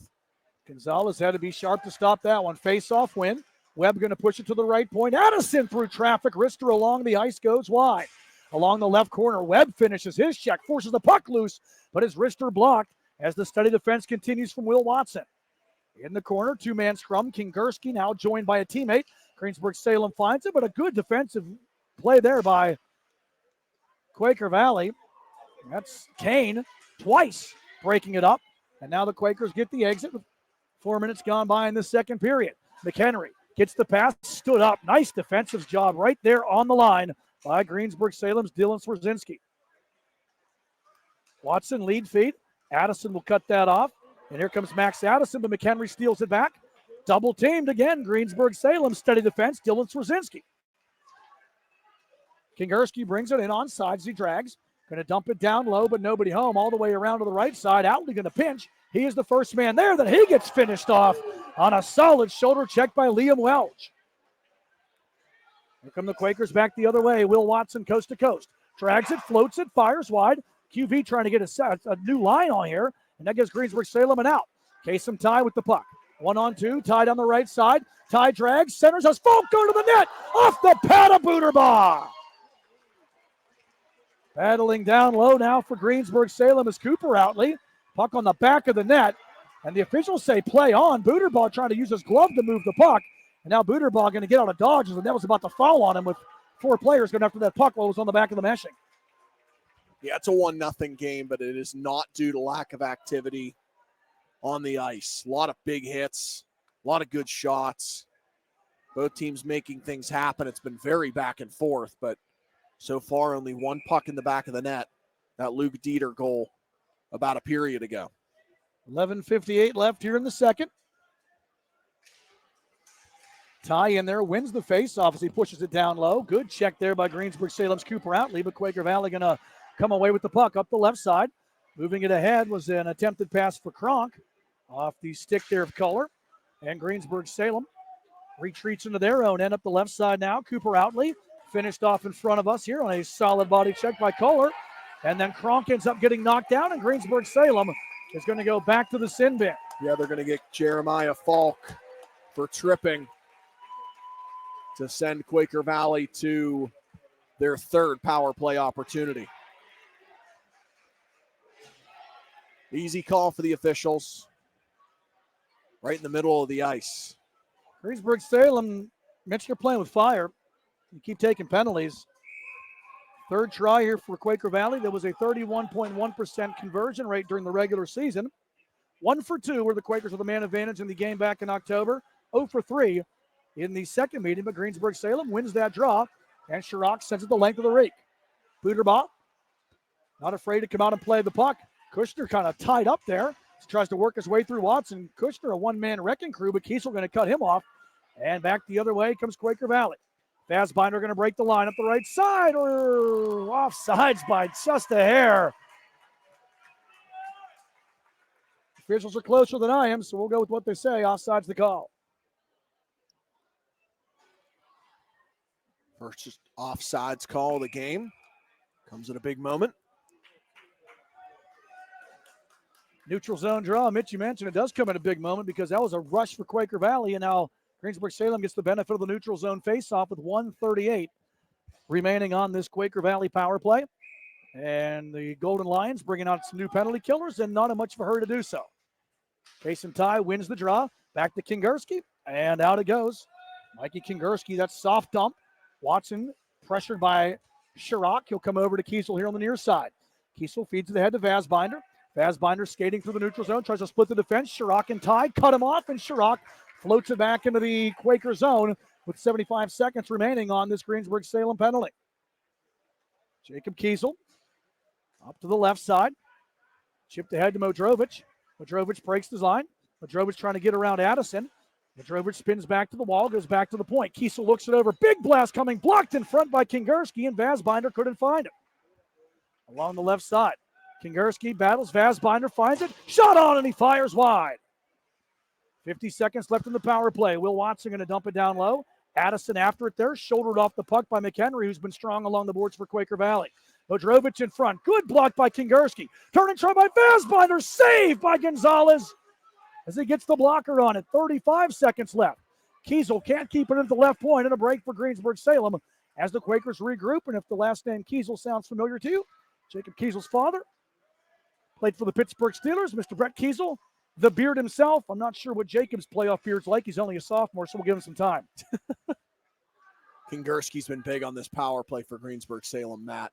Gonzalez had to be sharp to stop that one. Face-off win. Webb going to push it to the right point. Addison through traffic. Wrister along the ice goes wide. Along the left corner, Webb finishes his check, forces the puck loose, but his Wrister blocked as the steady defense continues from Will Watson. In the corner, two-man scrum. Kingerski now joined by a teammate. Greensburg Salem finds it, but a good defensive play there by Quaker Valley. That's Kane twice breaking it up. And now the Quakers get the exit with 4 minutes gone by in the second period. McHenry gets the pass, stood up. Nice defensive job right there on the line by Greensburg Salem's Dylan Swerzinski. Watson lead feet. Addison will cut that off. And here comes Max Addison, but McHenry steals it back. Double teamed again. Greensburg Salem, steady defense. Dylan Swerzinski. Kingerski brings it in on sides. He drags. Going to dump it down low, but nobody home. All the way around to the right side. Outley going to pinch. He is the first man there. Then he gets finished off on a solid shoulder check by Liam Welch. Here come the Quakers back the other way. Will Watson coast to coast. Drags it, floats it, fires wide. QV trying to get a new line on here. And that gives Greensburg Salem an out. Kasem Ty with the puck. 1-on-2, Ty on the right side. Ty drags, centers us. Falk go to the net. Off the pad of Booterbaugh. Battling down low now for Greensburg Salem is Cooper Outley. Puck on the back of the net. And the officials say play on. Booterbaugh trying to use his glove to move the puck. And now Booterbaugh going to get out of dodge as the net was about to foul on him with 4 players going after that puck while it was on the back of the meshing. Yeah, it's a 1-0 game, but it is not due to lack of activity on the ice. A lot of big hits, a lot of good shots. Both teams making things happen. It's been very back and forth, but so far only one puck in the back of the net. That Luke Dieter goal about a period ago. 11:58 left here in the second. Ty in there, wins the face-off as he pushes it down low. Good check there by Greensburg Salem's Cooper Outley, but Quaker Valley going to come away with the puck up the left side. Moving it ahead was an attempted pass for Kronk off the stick there of Kohler. And Greensburg Salem retreats into their own end up the left side now. Cooper Outley finished off in front of us here on a solid body check by Kohler. And then Kronk ends up getting knocked down, and Greensburg Salem is going to go back to the sin bin. Yeah, they're going to get Jeremiah Falk for tripping to send Quaker Valley to their third power play opportunity. Easy call for the officials. right in the middle of the ice. Greensburg Salem, Mitch, they're playing with fire. You keep taking penalties. Third try here for Quaker Valley. There was a 31.1% conversion rate during the regular season. 1 for 2 where the Quakers were the man advantage in the game back in October. 0 for 3 in the second meeting, but Greensburg Salem wins that draw, and Chirac sends it the length of the rake. Buderbaugh, not afraid to come out and play the puck. Kushner kind of tied up there. He tries to work his way through Watson. Kushner, a one-man wrecking crew, but Kiesel going to cut him off. And back the other way comes Quaker Valley. Fassbinder going to break the line up the right side, or offsides by just a hair. Officials are closer than I am, so we'll go with what they say. Offside's the call. First offsides call of the game. Comes at a big moment. Neutral zone draw. Mitch, you mentioned it does come at a big moment because that was a rush for Quaker Valley, and now Greensburg Salem gets the benefit of the neutral zone faceoff with 1:38 remaining on this Quaker Valley power play. And the Golden Lions bringing out some new penalty killers, and not in much of a hurry to do so. Kason Ty wins the draw. Back to Kingerski, and out it goes. Mikey Kingerski, that's soft dump. Watson pressured by Chirac. He'll come over to Kiesel here on the near side. Kiesel feeds it ahead to Fassbinder. Fassbinder skating through the neutral zone, tries to split the defense. Chirac and Ty cut him off, and Chirac floats it back into the Quaker zone with 75 seconds remaining on this Greensburg Salem penalty. Jacob Kiesel up to the left side. Chipped ahead to Modrovic. Modrovic breaks the line. Modrovic trying to get around Addison. Modrovic spins back to the wall, goes back to the point. Kiesel looks it over. Big blast coming, blocked in front by Kingerski, and Fassbinder couldn't find it. Along the left side, Kingerski battles. Fassbinder finds it. Shot on, and he fires wide. 50 seconds left in the power play. Will Watson going to dump it down low. Addison after it there, shouldered off the puck by McHenry, who's been strong along the boards for Quaker Valley. Modrovic in front. Good block by Kingerski. Turn and try by Fassbinder. Saved by Gonzalez as he gets the blocker on it. 35 seconds left. Kiesel can't keep it at the left point, and a break for Greensburg Salem as the Quakers regroup. And if the last name Kiesel sounds familiar to you, Jacob Kiesel's father played for the Pittsburgh Steelers, Mr. Brett Kiesel, the beard himself. I'm not sure what Jacob's playoff beard's like. He's only a sophomore, so we'll give him some time. Kingerski's been big on this power play for Greensburg Salem, Matt.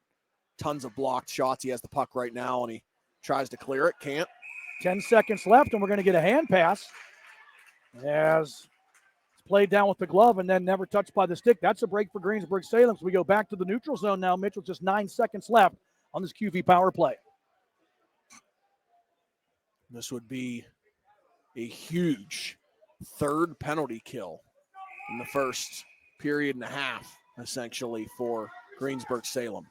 Tons of blocked shots. He has the puck right now, and he tries to clear it. Can't. 10 seconds left, and we're going to get a hand pass as it's played down with the glove and then never touched by the stick. That's a break for Greensburg Salem. So we go back to the neutral zone now, Mitch, with just 9 seconds left on this QV power play. This would be a huge third penalty kill in the first period and a half, essentially, for Greensburg Salem.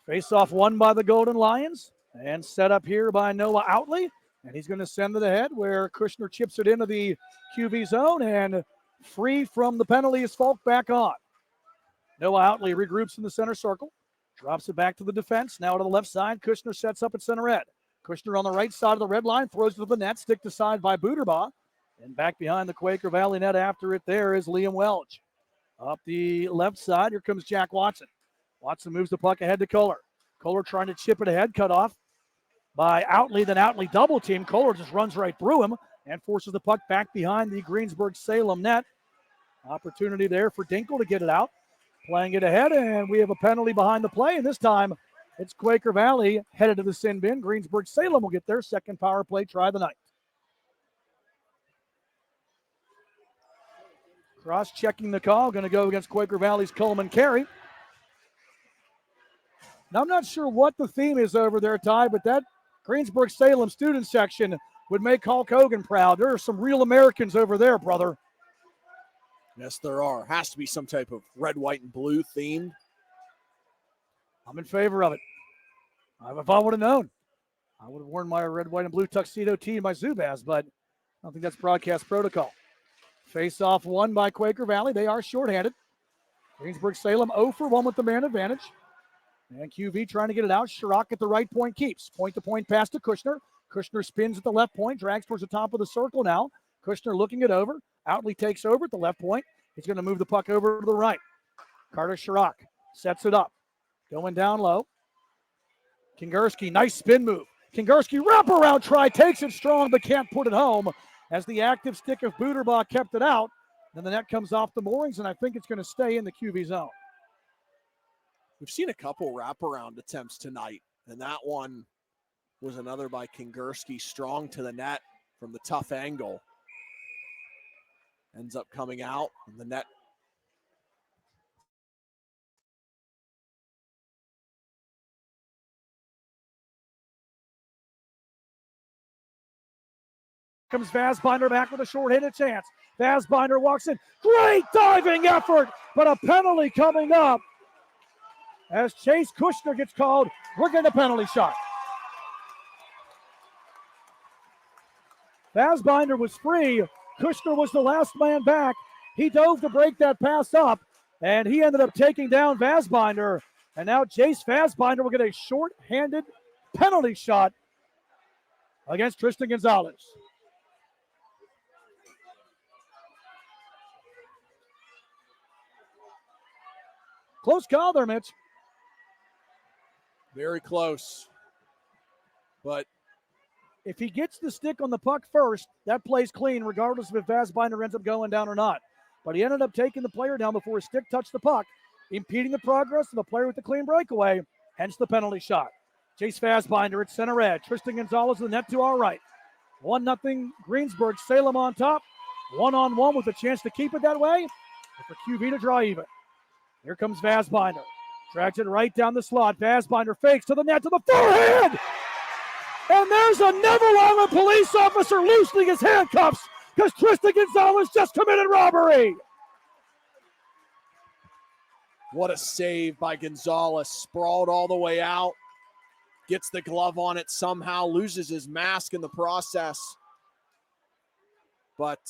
Face-off won by the Golden Lions and set up here by Noah Outley. And he's going to send it ahead where Kushner chips it into the QV zone, and free from the penalty is Falk back on. Noah Outley regroups in the center circle, drops it back to the defense. Now to the left side, Kushner sets up at center red. Kushner on the right side of the red line, throws it to the net, stick to side by Buderbaugh. And back behind the Quaker Valley net after it there is Liam Welch. Up the left side, here comes Jack Watson. Watson moves the puck ahead to Kohler. Kohler trying to chip it ahead, cut off by Outley, then Outley double team. Kohler just runs right through him and forces the puck back behind the Greensburg Salem net. Opportunity there for Dinkle to get it out. Playing it ahead, and we have a penalty behind the play, and this time it's Quaker Valley headed to the sin bin. Greensburg Salem will get their second power play try of the night. Cross-checking the call, going to go against Quaker Valley's Coleman Carey. Now, I'm not sure what the theme is over there, Ty, but that Greensburg Salem student section would make Hulk Hogan proud. There are some real Americans over there, brother. Yes, there are. Has to be some type of red, white, and blue themed. I'm in favor of it. If I would have known, I would have worn my red, white, and blue tuxedo tee and my Zubaz, but I don't think that's broadcast protocol. Face-off won by Quaker Valley. They are shorthanded. Greensburg Salem 0 for 1 with the man advantage. And QV trying to get it out. Chirac at the right point keeps. Point-to-point pass to Kushner. Kushner spins at the left point, drags towards the top of the circle now. Kushner looking it over. Outley takes over at the left point. He's going to move the puck over to the right. Carter Chirac sets it up. Going down low. Kingerski, nice spin move. Kingerski wraparound try, takes it strong but can't put it home. as the active stick of Buderbaugh kept it out. Then the net comes off the moorings, and I think it's going to stay in the QV zone. We've seen a couple wraparound attempts tonight, and that one was another by Kingerski, strong to the net from the tough angle. Ends up coming out, and the net comes Vazbinder back with a short-handed chance. Vazbinder walks in. Great diving effort, but a penalty coming up as Chase Kushner gets called. We're getting a penalty shot. Vazbinder was free. Kushner was the last man back. He dove to break that pass up, and he ended up taking down Vazbinder. And now Chase Vazbinder will get a short-handed penalty shot against Tristan Gonzalez. Close call there, Mitch. very close. But if he gets the stick on the puck first, that plays clean, regardless of if Vazbinder ends up going down or not. But he ended up taking the player down before his stick touched the puck, impeding the progress of the player with the clean breakaway, hence the penalty shot. Chase Vazbinder at center edge. Tristan Gonzalez, the net to our right. 1-0 Greensburg Salem on top. 1-on-1 with a chance to keep it that way, and for QV to draw even. Here comes Vazbinder. Drags it right down the slot. Vazbinder fakes to the net, to the forehand! And there's a Neville Island police officer loosening his handcuffs because Tristan Gonzalez just committed robbery. what a save by Gonzalez. Sprawled all the way out. Gets the glove on it somehow. Loses his mask in the process. But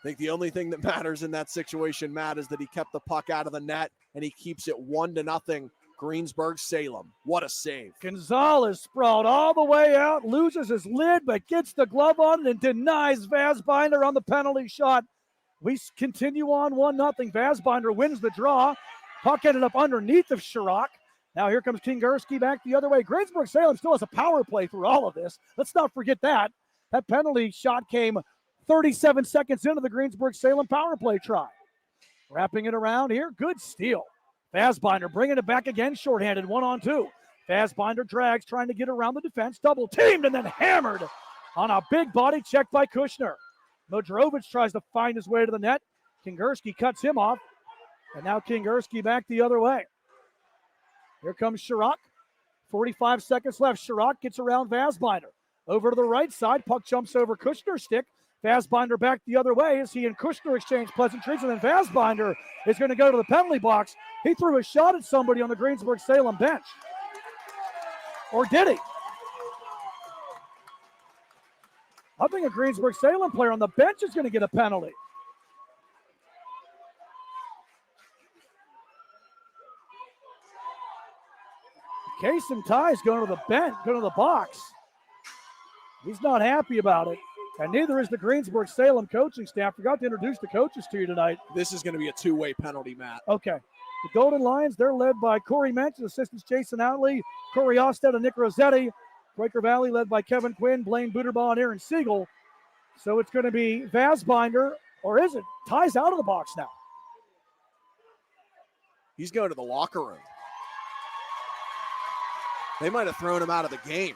I think the only thing that matters in that situation, Matt, is that he kept the puck out of the net and he keeps it 1-0 Greensburg Salem. What a save. Gonzalez sprawled all the way out, loses his lid, but gets the glove on and denies Vazbinder on the penalty shot. We continue on 1-0. Vazbinder wins the draw. Puck ended up underneath of Chirac. Now here comes Kingerski back the other way. Greensburg Salem still has a power play through all of this. Let's not forget that. That penalty shot came 37 seconds into the Greensburg Salem power play try. Wrapping it around here, good steal. Vazbinder bringing it back again, shorthanded, 1-on-2. Vazbinder drags, trying to get around the defense, double teamed and then hammered on a big body check by Kushner. Modrovic tries to find his way to the net. Kingerski cuts him off, and now Kingerski back the other way. Here comes Chirac. 45 seconds left. Chirac gets around Vazbinder. Over to the right side, puck jumps over Kushner's stick. Vazbinder back the other way as he and Kushner exchange pleasantries, and then Vazbinder is going to go to the penalty box. He threw a shot at somebody on the Greensburg Salem bench. Or did he? I think a Greensburg Salem player on the bench is going to get a penalty. Kason Ty is going to the bench, going to the box. He's not happy about it. And neither is the Greensburg Salem coaching staff. Forgot to introduce the coaches to you tonight. This is going to be a two-way penalty, Matt. Okay. The Golden Lions, they're led by Corey Mensch, assistants Jason Outley, Corey Osted, and Nick Rossetti. Quaker Valley led by Kevin Quinn, Blaine Buderbaugh, and Aaron Siegel. So it's going to be Vazbinder, or is it? Ty's out of the box now. He's going to the locker room. They might have thrown him out of the game.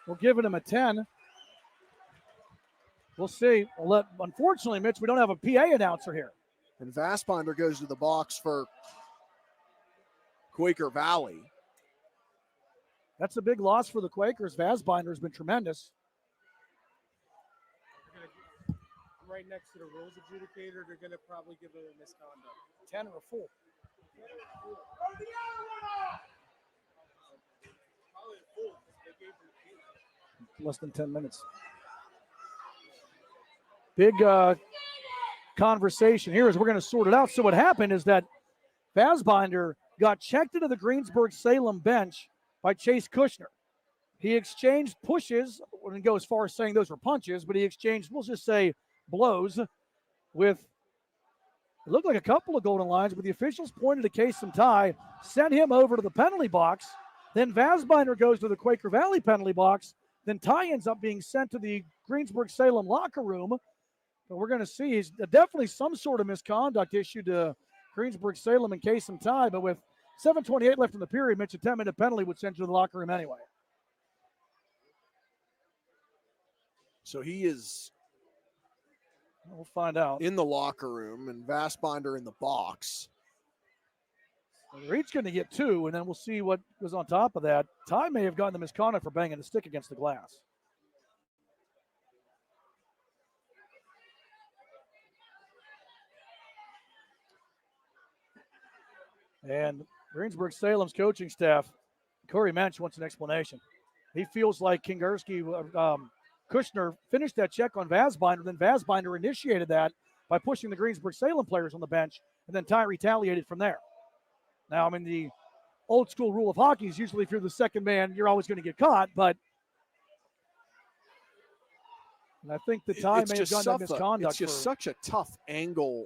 We're giving him a 10. We'll see. Unfortunately, Mitch, we don't have a PA announcer here. And Vazbinder goes to the box for Quaker Valley. That's a big loss for the Quakers. Vazbinder has been tremendous. I'm right next to the rules adjudicator. They're going to probably give him a misconduct. 10 or a 4. Probably a full. They gave him a Less than 10 minutes. Big conversation here as we're going to sort it out. So what happened is that Vazbinder got checked into the Greensburg Salem bench by Chase Kushner. He exchanged pushes. I wouldn't go as far as saying those were punches, but he exchanged, we'll just say, blows with, it looked like a couple of Golden Lions, but the officials pointed to Kason Ty, sent him over to the penalty box. Then Vazbinder goes to the Quaker Valley penalty box. Then Ty ends up being sent to the Greensburg Salem locker room. But we're going to see he's definitely some sort of misconduct issue to Greensburg Salem and Casey Ty. But with 7:28 left in the period, Mitch, a 10-minute penalty would send you to the locker room anyway. So he is We'll find out. in the locker room and Vastbinder in the box. They're each going to get 2, and then we'll see what was on top of that. Ty may have gotten the misconduct for banging the stick against the glass. And Greensburg Salem's coaching staff, Corey Mensch wants an explanation. He feels like Kushner finished that check on Vastbinder, then Vastbinder initiated that by pushing the Greensburg Salem players on the bench, and then Ty retaliated from there. Now, I mean, the old school rule of hockey is usually if you're the second man, you're always going to get caught, but I think the Ty may have done that misconduct. It's just such a tough angle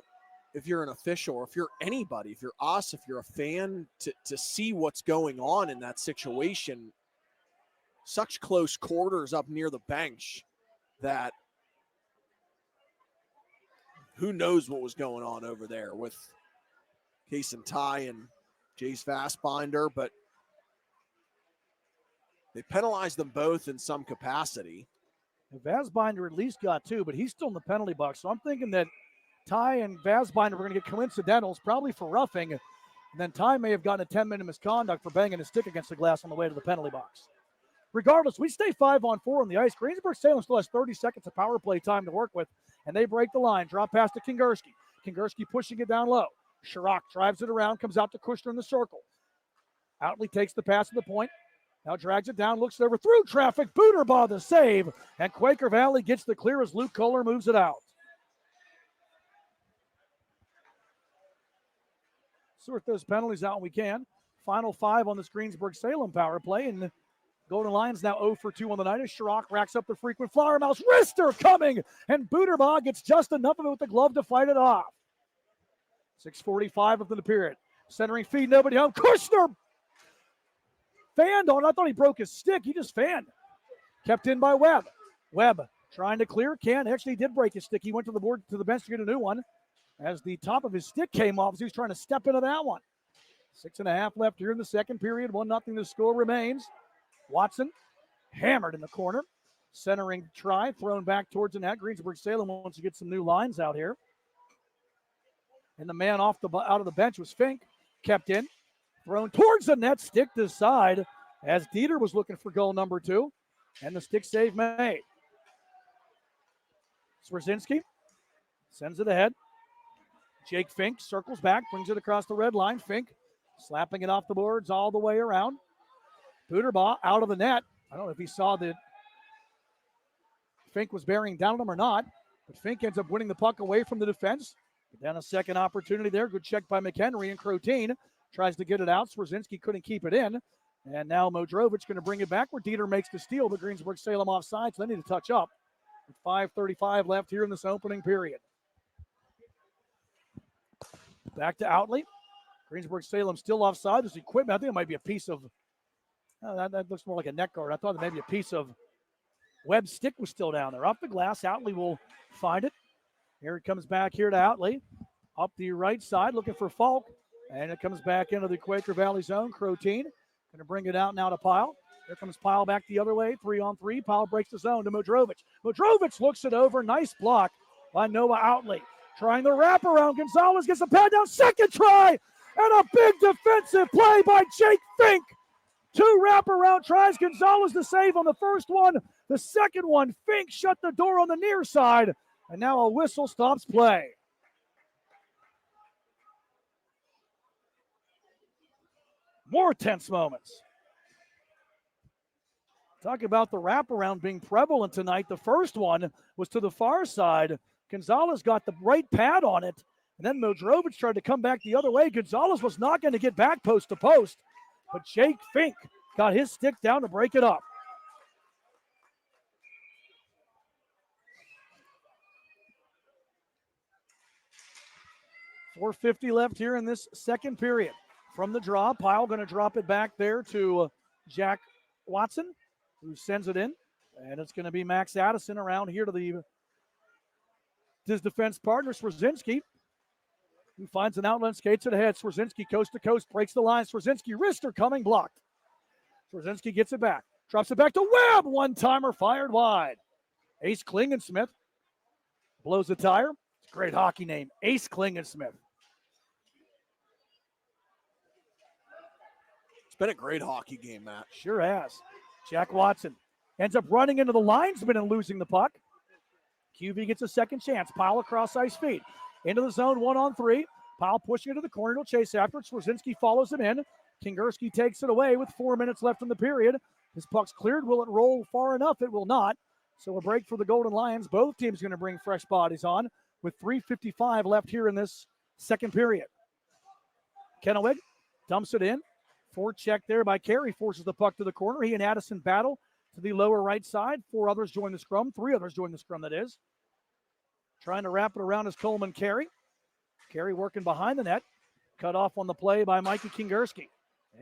if you're an official or if you're anybody, if you're us, if you're a fan, to see what's going on in that situation. Such close quarters up near the bench that who knows what was going on over there with Case and Ty and Jace Vastbinder, but they penalized them both in some capacity. Vastbinder at least got 2, but he's still in the penalty box. So I'm thinking that Ty and Vastbinder were going to get coincidentals, probably for roughing, and then Ty may have gotten a 10-minute misconduct for banging his stick against the glass on the way to the penalty box. Regardless, we stay 5-on-4 on the ice. Greensburg Salem still has 30 seconds of power play time to work with, and they break the line. Drop pass to Kingerski. Kingerski pushing it down low. Sharrock drives it around, comes out to Kushner in the circle. Outley takes the pass to the point. Now drags it down, looks it over through traffic. Booterbaugh the save, and Quaker Valley gets the clear as Luke Kohler moves it out. Sort those penalties out when we can. Final 5 on this Greensburg Salem power play, and Golden Lions now 0 for 2 on the night as Sharrock racks up the frequent flower mouse. Wrister coming, and Booterbaugh gets just enough of it with the glove to fight it off. 6:45 of the period. Centering feed, nobody home. Kushner fanned on. I thought he broke his stick. He just fanned. Kept in by Webb. Webb trying to clear. Actually did break his stick. He went to the bench to get a new one as the top of his stick came off as he was trying to step into that one. 6.5 left here in the second period. 1-0 the score remains. Watson hammered in the corner. Centering try, thrown back towards the net. Greensburg Salem wants to get some new lines out here. And the man out of the bench was Fink. Kept in. Thrown towards the net. Stick to the side as Dieter was looking for goal number 2. And the stick save made. Swerzinski sends it ahead. Jake Fink circles back, brings it across the red line. Fink slapping it off the boards all the way around. Booterbaugh out of the net. I don't know if he saw that Fink was bearing down on him or not, but Fink ends up winning the puck away from the defense. Then a second opportunity there. Good check by McHenry, and Crotine tries to get it out. Swerzinski couldn't keep it in. And now Modrovic going to bring it back where Dieter makes the steal, but Greensburg Salem offside, so they need to touch up. With 5:35 left here in this opening period. Back to Outley. Greensburg Salem still offside. There's equipment. I think it might be a piece of, that looks more like a neck guard. I thought maybe a piece of Webb's stick was still down there. Off the glass, Outley will find it. Here it comes back here to Outley. Up the right side, looking for Falk. And it comes back into the Quaker Valley zone. Crotine going to bring it out now to Pyle. Here comes Pyle back the other way. 3-on-3. Pyle breaks the zone to Modrovic. Modrovic looks it over. Nice block by Noah Outley. Trying the wraparound. Gonzalez gets the pad down. Second try. And a big defensive play by Jake Fink. 2 wraparound tries. Gonzalez the save on the first one. The second one, Fink shut the door on the near side. And now a whistle stops play. More tense moments. Talk about the wraparound being prevalent tonight. The first one was to the far side. Gonzalez got the right pad on it. And then Modrovic tried to come back the other way. Gonzalez was not going to get back post to post. But Jake Fink got his stick down to break it up. .450 left here in this second period. From the draw, Pyle going to drop it back there to Jack Watson, who sends it in. And it's going to be Max Addison around here to his defense partner, Swerzinski, who finds an outlet, skates it ahead. Swerzinski coast to coast, breaks the line. Swerzinski, wrister coming, blocked. Swerzinski gets it back, drops it back to Webb. One-timer fired wide. Ace Klingensmith blows the tire. It's a great hockey name, Ace Klingensmith. It's been a great hockey game, Matt. Sure has. Jack Watson ends up running into the linesman and losing the puck. QV gets a second chance. Powell across ice feet. Into the zone, 1-on-3. Powell pushing it to the corner. He'll chase after it. Swerzinski follows him in. Kingerski takes it away with 4 minutes left in the period. His puck's cleared. Will it roll far enough? It will not. So a break for the Golden Lions. Both teams going to bring fresh bodies on with 3:55 left here in this second period. Kennewick dumps it in. Forecheck there by Carey. Forces the puck to the corner. He and Addison battle to the lower right side. 4 others join the scrum. 3 others join the scrum, that is. Trying to wrap it around is Coleman Carey. Carey working behind the net. Cut off on the play by Mikey Kingerski.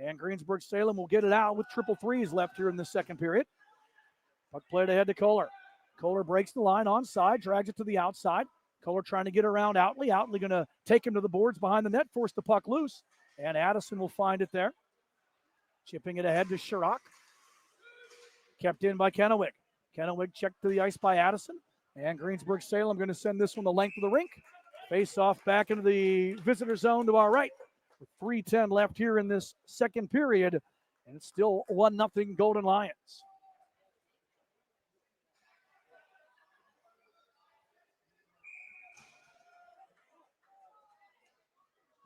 And Greensburg Salem will get it out with triple threes left here in the second period. Puck played ahead to Kohler. Kohler breaks the line onside, drags it to the outside. Kohler trying to get around Outley. Outley going to take him to the boards behind the net, force the puck loose. And Addison will find it there. Chipping it ahead to Sherrock. Kept in by Kennewick. Kennewick checked to the ice by Addison. And Greensburg Salem going to send this one the length of the rink. Face off back into the visitor zone to our right. With 3:10 left here in this second period. And it's still 1-0 Golden Lions.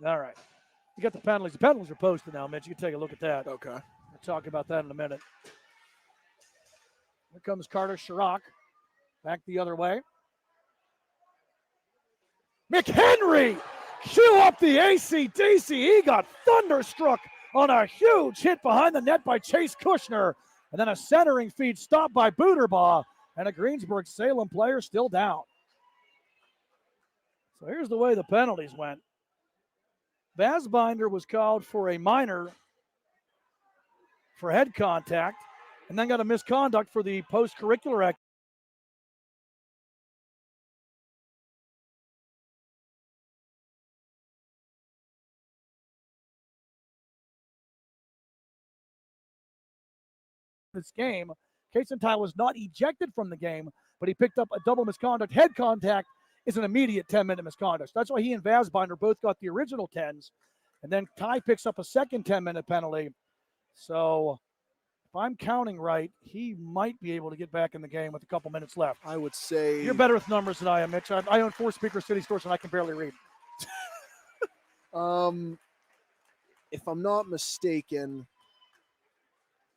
All right. You got the penalties. The penalties are posted now, Mitch. You can take a look at that. Okay. We'll talk about that in a minute. Here comes Carter Sherrock. Back the other way. McHenry! Cue up the AC/DC. He got thunderstruck on a huge hit behind the net by Chase Kushner. And then a centering feed stopped by Booterbaugh. And a Greensburg Salem player still down. So here's the way the penalties went. Vasbinder was called for a minor for head contact and then got a misconduct for the post-curricular activity. This game, Kasenthal was not ejected from the game, but he picked up a double misconduct. Head contact is an immediate 10-minute misconduct. That's why he and Vasbinder both got the original 10s. And then Ty picks up a second 10-minute penalty. So if I'm counting right, he might be able to get back in the game with a couple minutes left. I would say You're better with numbers than I am, Mitch. I own 4 Speaker City stores and I can barely read. If I'm not mistaken,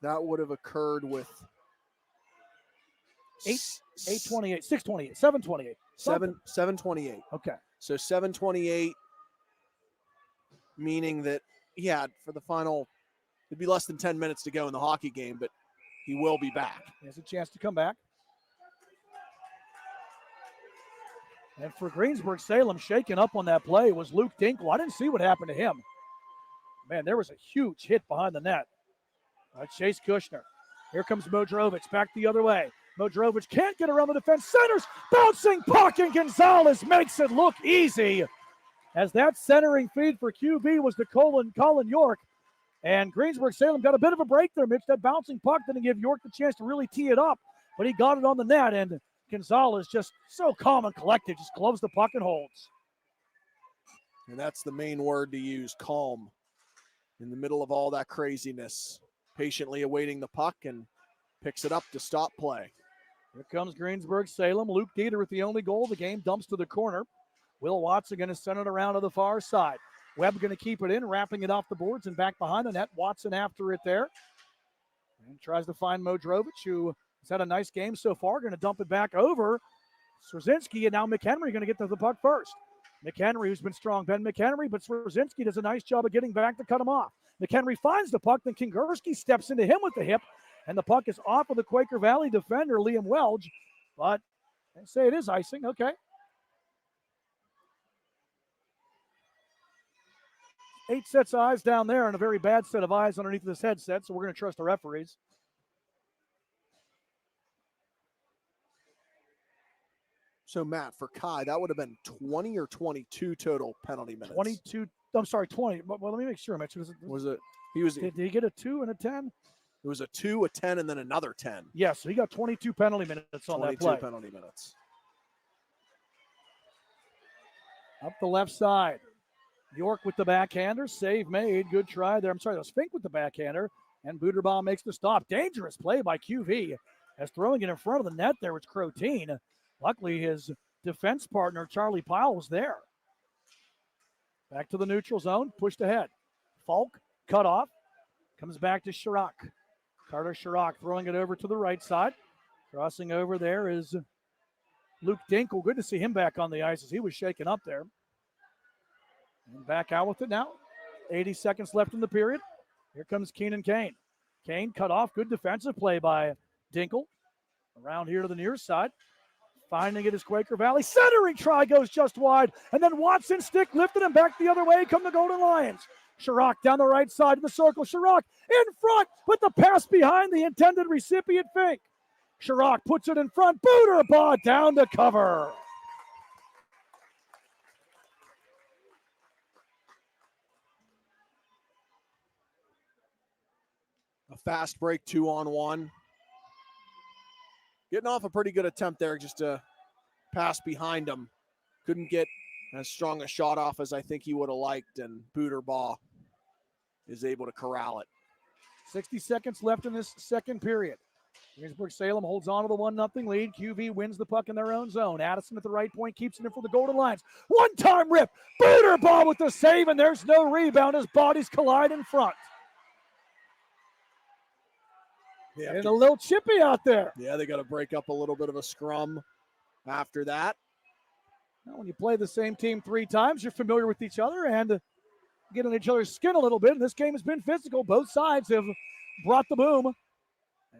that would have occurred with 8:28, 6:28, 7:28. 7:28. Okay. So 7:28, meaning that he had for the final, it'd be less than 10 minutes to go in the hockey game, but he will be back. He has a chance to come back. And for Greensburg Salem, shaking up on that play was Luke Dinkle. I didn't see what happened to him. Man, there was a huge hit behind the net. Chase Kushner. Here comes Modrovich back the other way. Modrovich can't get around the defense. Centers, bouncing puck, and Gonzalez makes it look easy. As that centering feed for QB was to Colin York. And Greensburg Salem got a bit of a break there, Mitch. That bouncing puck didn't give York the chance to really tee it up, but he got it on the net, and Gonzalez just so calm and collected, just gloves the puck and holds. And that's the main word to use, calm. In the middle of all that craziness, patiently awaiting the puck and picks it up to stop play. Here comes Greensburg Salem. Luke Dieter with the only goal. The game dumps to the corner. Will Watson going to send it around to the far side. Webb going to keep it in, wrapping it off the boards and back behind the net. Watson after it there. And tries to find Modrovich, who has had a nice game so far. Going to dump it back over Swerzinski, and now McHenry going to get to the puck first. McHenry, who's been strong, Ben McHenry, but Swerzinski does a nice job of getting back to cut him off. McHenry finds the puck, then Kingerski steps into him with the hip, and the puck is off of the Quaker Valley defender, Liam Welge, but they say it is icing. Okay. 8 sets of eyes down there and a very bad set of eyes underneath this headset, so we're going to trust the referees. So, Matt, for Kai, that would have been 20 or 22 total penalty minutes. 22. I'm sorry, 20. Well, let me make sure, Mitch. Was it? Did he get a 2 and a 10? It was a 2, a 10, and then another 10. Yes, so he got 22 penalty minutes on that play. 22 penalty minutes. Up the left side. York with the backhander. Save made. Good try there. I'm sorry, that was Fink with the backhander. And Booterbaugh makes the stop. Dangerous play by QV. As throwing it in front of the net there was Crotein. Luckily, his defense partner, Charlie Pyle, was there. Back to the neutral zone. Pushed ahead. Falk, cut off. Comes back to Chirac. Carter Chirac throwing it over to the right side. Crossing over there is Luke Dinkle. Good to see him back on the ice as he was shaken up there. And back out with it now. 80 seconds left in the period. Here comes Keenan Kane. Kane cut off. Good defensive play by Dinkle. Around here to the near side. Finding it is Quaker Valley. Centering try goes just wide. And then Watson stick lifted him back the other way. Come the Golden Lions. Chirac down the right side of the circle. Chirac in front, but the pass behind the intended recipient, Fink. Chirac puts it in front. Booterbaugh down to cover. A fast break, 2-on-1. Getting off a pretty good attempt there, just to pass behind him. Couldn't get as strong a shot off as I think he would have liked, and Booterbaugh is able to corral it. 60 seconds left in this second period. Greensburg Salem holds on to the 1-0 lead. QV wins the puck in their own zone. Addison at the right point keeps it in for the Golden Lions. One-time rip. Booterbaugh with the save, and there's no rebound as bodies collide in front. And a little chippy out there. Yeah, they got to break up a little bit of a scrum after that. Well, when you play the same team 3 times, you're familiar with each other and get on each other's skin a little bit. And this game has been physical. Both sides have brought the boom.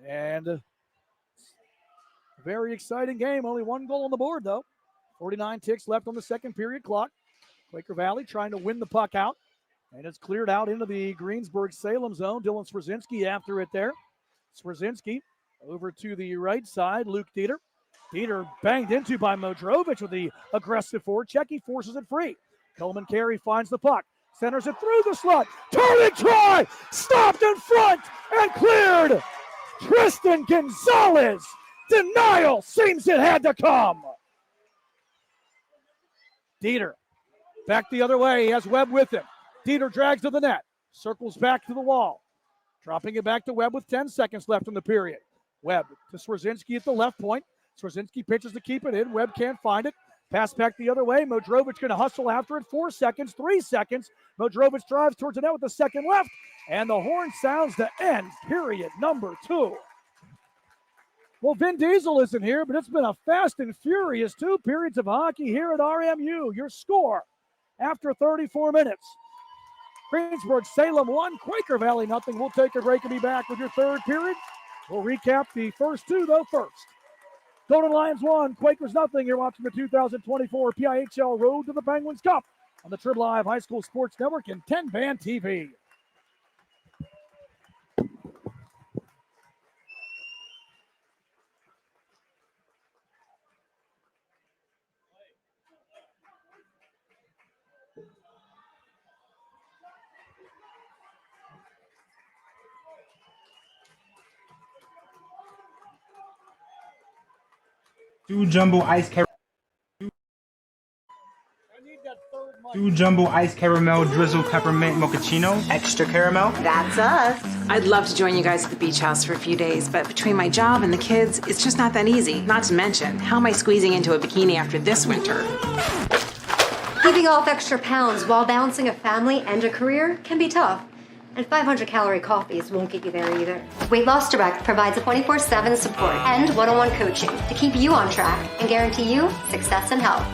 And very exciting game. Only 1 goal on the board, though. 49 ticks left on the second period clock. Quaker Valley trying to win the puck out. And it's cleared out into the Greensburg Salem zone. Dylan Swerzinski after it there. Swerzinski over to the right side. Luke Dieter. Dieter banged into by Modrovich with the aggressive forecheck. He forces it free. Coleman Carey finds the puck. Centers it through the slot. Turning try. Stopped in front and cleared. Tristan Gonzalez. Denial seems it had to come. Dieter back the other way. He has Webb with him. Dieter drags to the net. Circles back to the wall. Dropping it back to Webb with 10 seconds left in the period. Webb to Swerzinski at the left point. Swerzinski pitches to keep it in. Webb can't find it. Pass back the other way. Modrovich going to hustle after it. 4 seconds, 3 seconds. Modrovich drives towards the net with a second left. And the horn sounds to end period number 2. Well, Vin Diesel isn't here, but it's been a fast and furious 2 periods of hockey here at RMU. Your score after 34 minutes. Greensburg Salem 1, Quaker Valley nothing. We'll take a break and be back with your third period. We'll recap the first 2, though, first. Golden Lions 1, Quakers nothing. You're watching the 2024 PIHL Road to the Penguins Cup on the Trib Live High School Sports Network and 10-Band TV. Two jumbo ice caramel drizzle peppermint mochaccino, extra caramel. That's us. I'd love to join you guys at the beach house for a few days, but between my job and the kids, it's just not that easy. Not to mention, how am I squeezing into a bikini after this winter? Keeping off extra pounds while balancing a family and a career can be tough. And 500-calorie coffees won't get you there either. Weight Loss Direct provides a 24/7 support and one-on-one coaching to keep you on track and guarantee you success and health.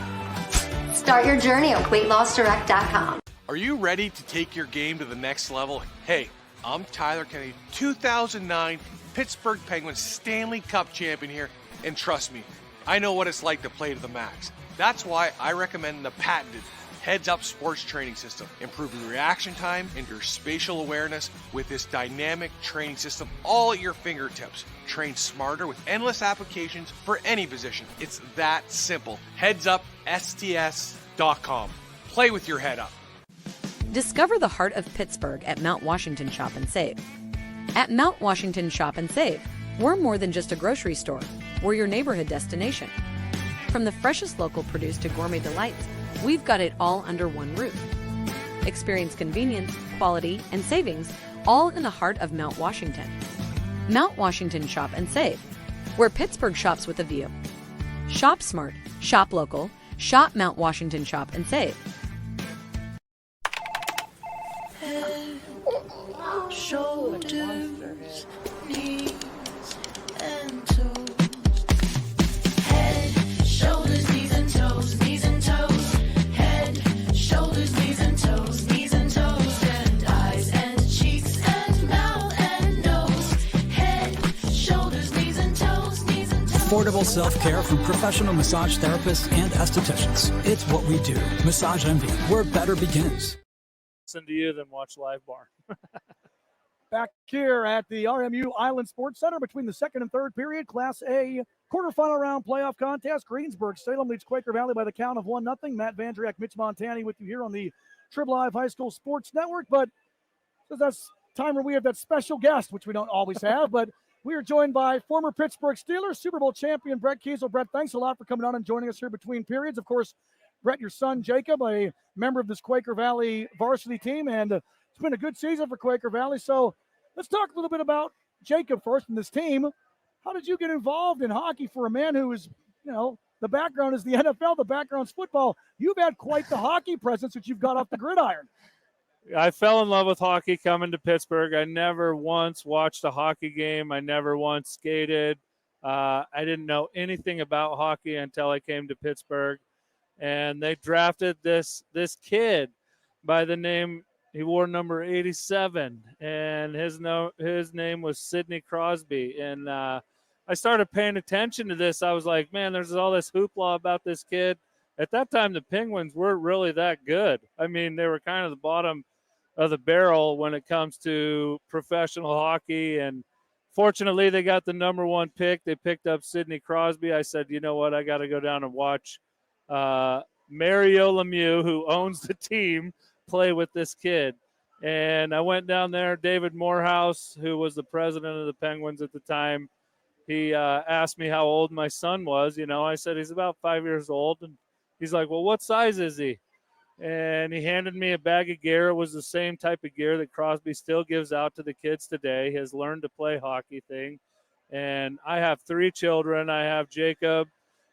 Start your journey at weightlossdirect.com. Are you ready to take your game to the next level? Hey, I'm Tyler Kennedy, 2009 Pittsburgh Penguins Stanley Cup champion here, and trust me, I know what it's like to play to the max. That's why I recommend the patented Heads-Up Sports Training System. Improve your reaction time and your spatial awareness with this dynamic training system all at your fingertips. train smarter with endless applications for any position. It's that simple. HeadsUpSTS.com. Play with your head up. Discover the heart of Pittsburgh at Mount Washington Shop and Save. At Mount Washington Shop and Save, we're more than just a grocery store. We're your neighborhood destination. From the freshest local produce to gourmet delights, we've got it all under one roof. Experience convenience, quality, and savings all in the heart of Mount Washington. Mount Washington Shop and Save, where Pittsburgh shops with a view. Shop smart, shop local, shop Mount Washington Shop and Save. Head, shoulders, knees, and toes. Head, shoulders, knees and toes, knees and toes. Head, shoulders, knees and toes, knees and toes. And eyes and cheeks and mouth and nose. Head, shoulders, knees and toes, knees and toes. Affordable self-care from professional massage therapists and estheticians. It's what we do. Massage Envy, where better begins. Listen to you than watch Live Bar. Back here at the RMU Island Sports Center between the second and third period, Class A quarterfinal round playoff contest. Greensburg Salem leads Quaker Valley by the count of 1-0. Matt Vandriak, Mitch Montani with you here on the Trib Live High School Sports Network. But that's time where we have that special guest, which we don't always have. But we are joined by former Pittsburgh Steelers Super Bowl champion Brett Kiesel. Brett, thanks a lot for coming on and joining us here between periods. Of course, Brett, your son Jacob, a member of this Quaker Valley varsity team, and it's been a good season for Quaker Valley. So let's talk a little bit about Jacob first and this team. How did you get involved in hockey for a man who is, the background is the NFL, the background's football? You've had quite the hockey presence that you've got off the gridiron. I fell in love with hockey coming to Pittsburgh. I never once watched a hockey game. I never once skated. I didn't know anything about hockey until I came to Pittsburgh. And they drafted this kid by the name, he wore number 87, and his name was Sidney Crosby. And I started paying attention to this. I was like, man, there's all this hoopla about this kid. At that time, the Penguins weren't really that good. I mean, they were kind of the bottom of the barrel when it comes to professional hockey. And fortunately, they got the number one pick. They picked up Sidney Crosby. I said, you know what, I got to go down and watch Mario Lemieux, who owns the team, play with this kid. And I went down there. David Morehouse, who was the president of the Penguins at the time, he asked me how old my son was. I said he's about 5 years old. And he's like, well, what size is he? And he handed me a bag of gear. It was the same type of gear that Crosby still gives out to the kids today, his learn to play hockey thing. And I have 3 children. I have Jacob,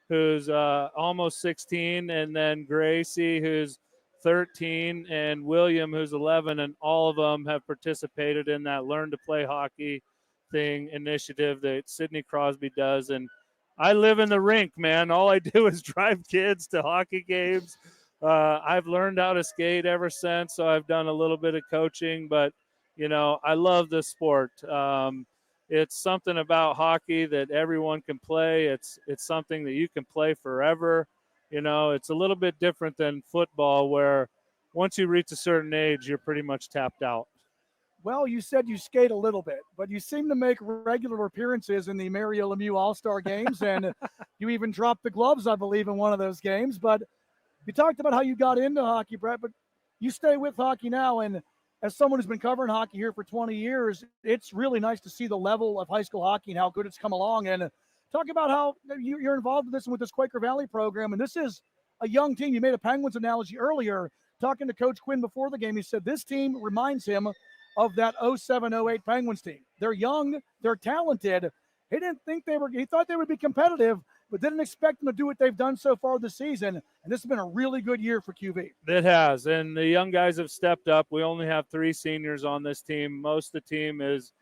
who's almost 16, and then Gracie, who's 13, and William, who's 11, and all of them have participated in that Learn to Play Hockey thing initiative that Sidney Crosby does. And I live in the rink, man. All I do is drive kids to hockey games. I've learned how to skate ever since, so I've done a little bit of coaching, but, I love this sport. It's something about hockey that everyone can play. It's something that you can play forever. It's a little bit different than football, where once you reach a certain age, you're pretty much tapped out. Well, you said you skate a little bit, but you seem to make regular appearances in the Mario Lemieux All-Star games, and you even dropped the gloves, I believe, in one of those games. But you talked about how you got into hockey, Brett, but you stay with hockey now, and as someone who's been covering hockey here for 20 years, it's really nice to see the level of high school hockey and how good it's come along. And talk about how you're involved in this and with this Quaker Valley program. And this is a young team. You made a Penguins analogy earlier. Talking to Coach Quinn before the game, he said this team reminds him of that 07-08 Penguins team. They're young. They're talented. He thought they would be competitive, but didn't expect them to do what they've done so far this season. And this has been a really good year for QV. It has, and the young guys have stepped up. We only have 3 seniors on this team. Most of the team is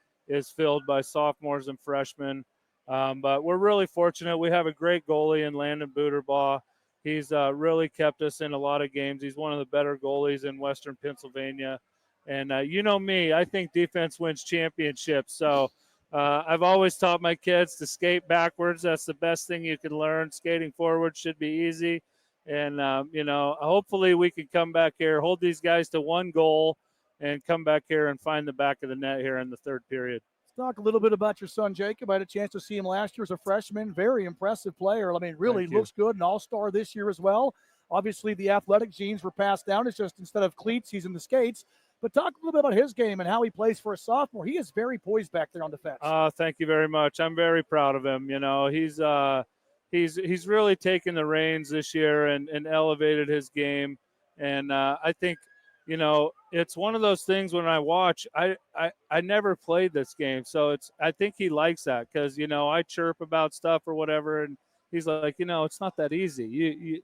filled by sophomores and freshmen. But we're really fortunate. We have a great goalie in Landon Booterbaugh. He's really kept us in a lot of games. He's one of the better goalies in Western Pennsylvania. And you know me, I think defense wins championships. So I've always taught my kids to skate backwards. That's the best thing you can learn. Skating forward should be easy. And, hopefully we can come back here, hold these guys to 1 goal, and come back here and find the back of the net here in the third period. Talk a little bit about your son, Jacob. I had a chance to see him last year as a freshman. Very impressive player. I mean, really looks good, an all-star this year as well. Obviously, the athletic genes were passed down. It's just instead of cleats, he's in the skates. But talk a little bit about his game and how he plays for a sophomore. He is very poised back there on defense. Thank you very much. I'm very proud of him. You know, he's really taken the reins this year and elevated his game. And I think, you know, it's one of those things when I watch, I never played this game. So I think he likes that because, you know, I chirp about stuff or whatever. And he's like, you know, it's not that easy.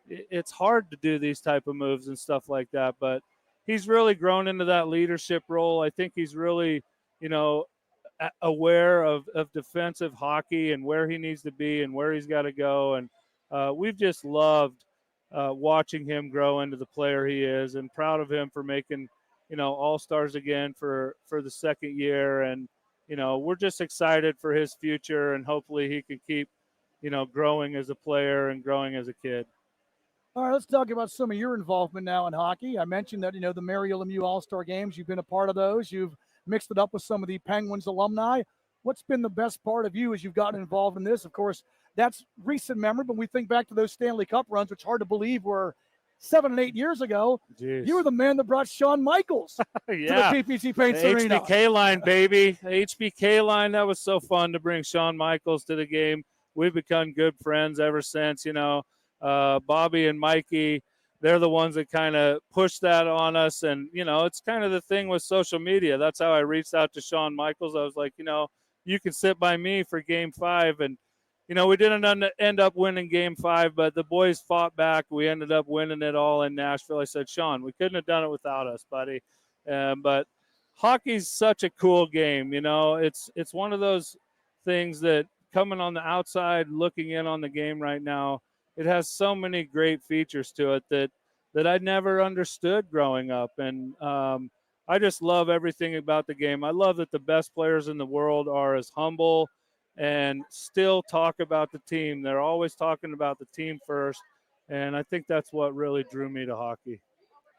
It's hard to do these type of moves and stuff like that. But he's really grown into that leadership role. I think he's really, you know, aware of defensive hockey and where he needs to be and where he's got to go. And we've just loved watching him grow into the player he is, and proud of him for making, you know, all-stars again for the second year. And, you know, we're just excited for his future, and hopefully he can keep, you know, growing as a player and growing as a kid. All right, let's talk about some of your involvement now in hockey. I mentioned that, you know, the Mary LMU All-Star Games, you've been a part of those. You've mixed it up with some of the Penguins alumni. What's been the best part of you as you've gotten involved in this? Of course, that's recent memory, but we think back to those Stanley Cup runs, which hard to believe were 7 and 8 years ago. Jeez. You were the man that brought Shawn Michaels to the PPG Paints Arena. HBK line, baby. HBK line, that was so fun to bring Shawn Michaels to the game. We've become good friends ever since, you know. Bobby and Mikey, they're the ones that kind of push that on us. And, you know, it's kind of the thing with social media. That's how I reached out to Shawn Michaels. I was like, you know, you can sit by me for Game 5. And, you know, we didn't end up winning Game 5, but the boys fought back. We ended up winning it all in Nashville. I said, Shawn, we couldn't have done it without us, buddy. But hockey's such a cool game. You know, it's one of those things that coming on the outside, looking in on the game right now, it has so many great features to it that I never understood growing up. And I just love everything about the game. I love that the best players in the world are as humble and still talk about the team. They're always talking about the team first. And I think that's what really drew me to hockey.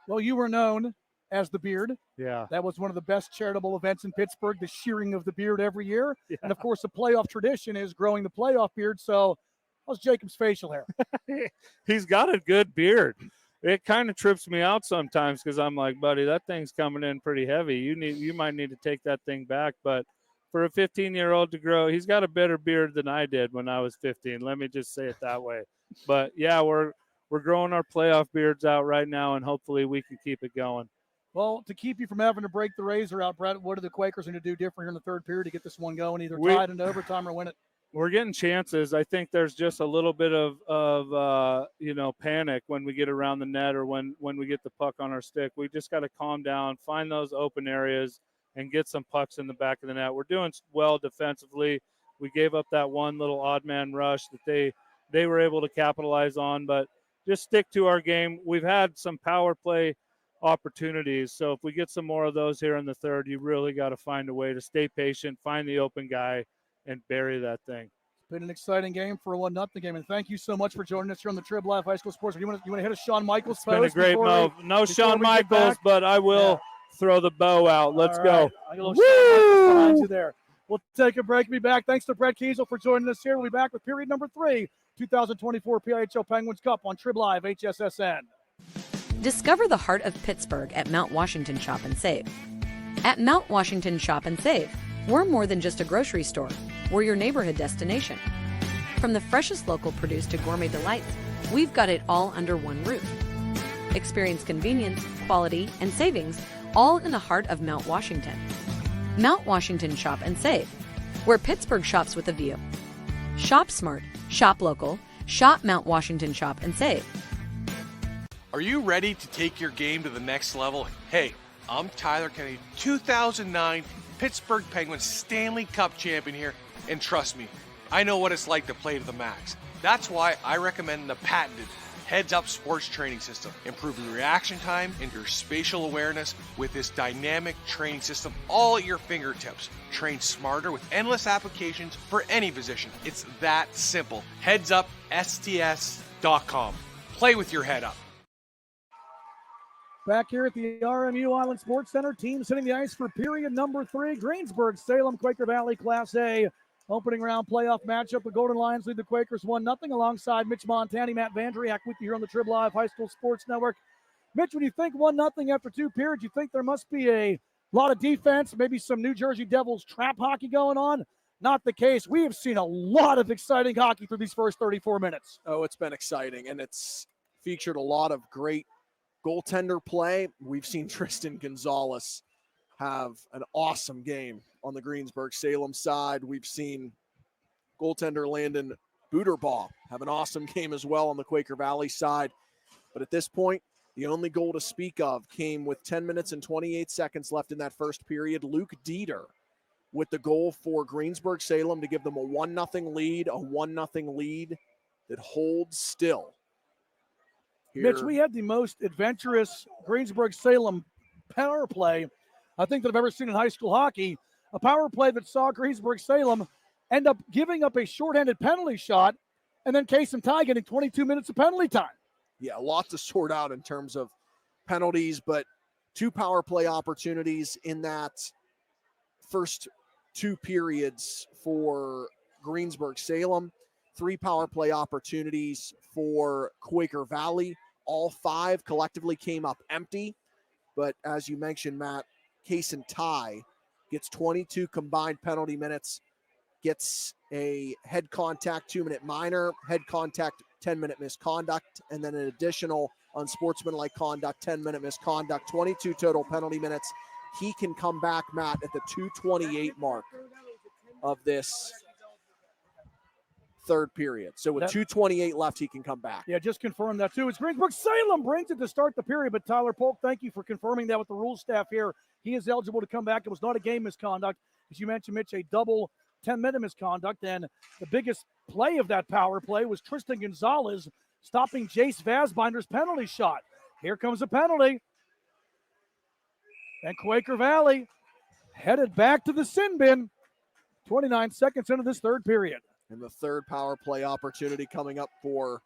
Well, you were known as the Beard. Yeah. That was one of the best charitable events in Pittsburgh, the shearing of the beard every year. Yeah. And, of course, the playoff tradition is growing the playoff beard. So how's Jacob's facial hair? He's got a good beard. It kind of trips me out sometimes because I'm like, buddy, that thing's coming in pretty heavy. You might need to take that thing back. But for a 15-year-old to grow, he's got a better beard than I did when I was 15. Let me just say it that way. But, yeah, we're growing our playoff beards out right now, and hopefully we can keep it going. Well, to keep you from having to break the razor out, Brett, what are the Quakers going to do different here in the third period to get this one going, either tied into overtime or win it? We're getting chances. I think there's just a little bit of you know, panic when we get around the net or when we get the puck on our stick. We just got to calm down, find those open areas, and get some pucks in the back of the net. We're doing well defensively. We gave up that one little odd man rush that they were able to capitalize on, but just stick to our game. We've had some power play opportunities, so if we get some more of those here in the third, you really got to find a way to stay patient, find the open guy, and bury that thing. It's been an exciting game for a 1-0 game, and thank you so much for joining us here on the Trib Live High School Sports. You want to hit a Shawn Michaels It's been a great move. No Shawn Michaels, back? but I will throw the bow out. Let's go. I got a little Shawn Michaels behind you there. We'll take a break and be back. Thanks to Brett Kiesel for joining us here. We'll be back with period number 3, 2024 PIHL Penguins Cup on Trib Live HSSN. Discover the heart of Pittsburgh at Mount Washington Shop and Save. At Mount Washington Shop and Save, we're more than just a grocery store. We're your neighborhood destination. From the freshest local produce to gourmet delights, we've got it all under one roof. Experience convenience, quality, and savings all in the heart of Mount Washington. Mount Washington Shop and Save, where Pittsburgh shops with a view. Shop smart, shop local, shop Mount Washington Shop and Save. Are you ready to take your game to the next level? Hey, I'm Tyler Kennedy, 2009 Pittsburgh Penguins Stanley Cup champion here, and trust me, I know what it's like to play to the max. That's why I recommend the patented Heads Up Sports Training System. Improve your reaction time and your spatial awareness with this dynamic training system all at your fingertips. Train smarter with endless applications for any position. It's that simple. HeadsUpSTS.com. Play with your head up. Back here at the RMU Island Sports Center, teams hitting the ice for period number 3. Greensburg Salem, Quaker Valley Class A. Opening round playoff matchup. The Golden Lions lead the Quakers 1-0 alongside Mitch Montani, Matt Vandriak with you here on the Trib Live High School Sports Network. Mitch, when you think 1-0 after 2 periods, you think there must be a lot of defense, maybe some New Jersey Devils trap hockey going on? Not the case. We have seen a lot of exciting hockey through these first 34 minutes. Oh, it's been exciting, and it's featured a lot of great goaltender play. We've seen Tristan Gonzalez have an awesome game on the Greensburg Salem side. We've seen goaltender Landon Buderbaugh have an awesome game as well on the Quaker Valley side. But at this point, the only goal to speak of came with 10 minutes and 28 seconds left in that first period. Luke Dieter with the goal for Greensburg Salem to give them a 1-0 lead, a 1-0 lead that holds still. Here. Mitch, we had the most adventurous Greensburg Salem power play I think that I've ever seen in high school hockey. A power play that saw Greensburg Salem end up giving up a shorthanded penalty shot, and then Case and Ty getting 22 minutes of penalty time. Yeah, a lot to sort out in terms of penalties, but 2 power play opportunities in that first 2 periods for Greensburg Salem, 3 power play opportunities for Quaker Valley. All 5 collectively came up empty, but as you mentioned, Matt, Case and Ty gets 22 combined penalty minutes, gets a head contact 2-minute minor, head contact 10-minute misconduct, and then an additional unsportsmanlike conduct 10-minute misconduct, 22 total penalty minutes. He can come back, Matt, at the 2:28 mark of this third period. So with 2:28 left, he can come back. Yeah, just confirm that too. It's Greensburg Salem brings it to start the period, but Tyler Polk, thank you for confirming that with the rules staff here. He is eligible to come back. It was not a game misconduct. As you mentioned, Mitch, a double 10-minute misconduct, and the biggest play of that power play was Tristan Gonzalez stopping Jace Vazbinder's penalty shot. Here comes a penalty. And Quaker Valley headed back to the sin bin. 29 seconds into this third period. And the third power play opportunity coming up for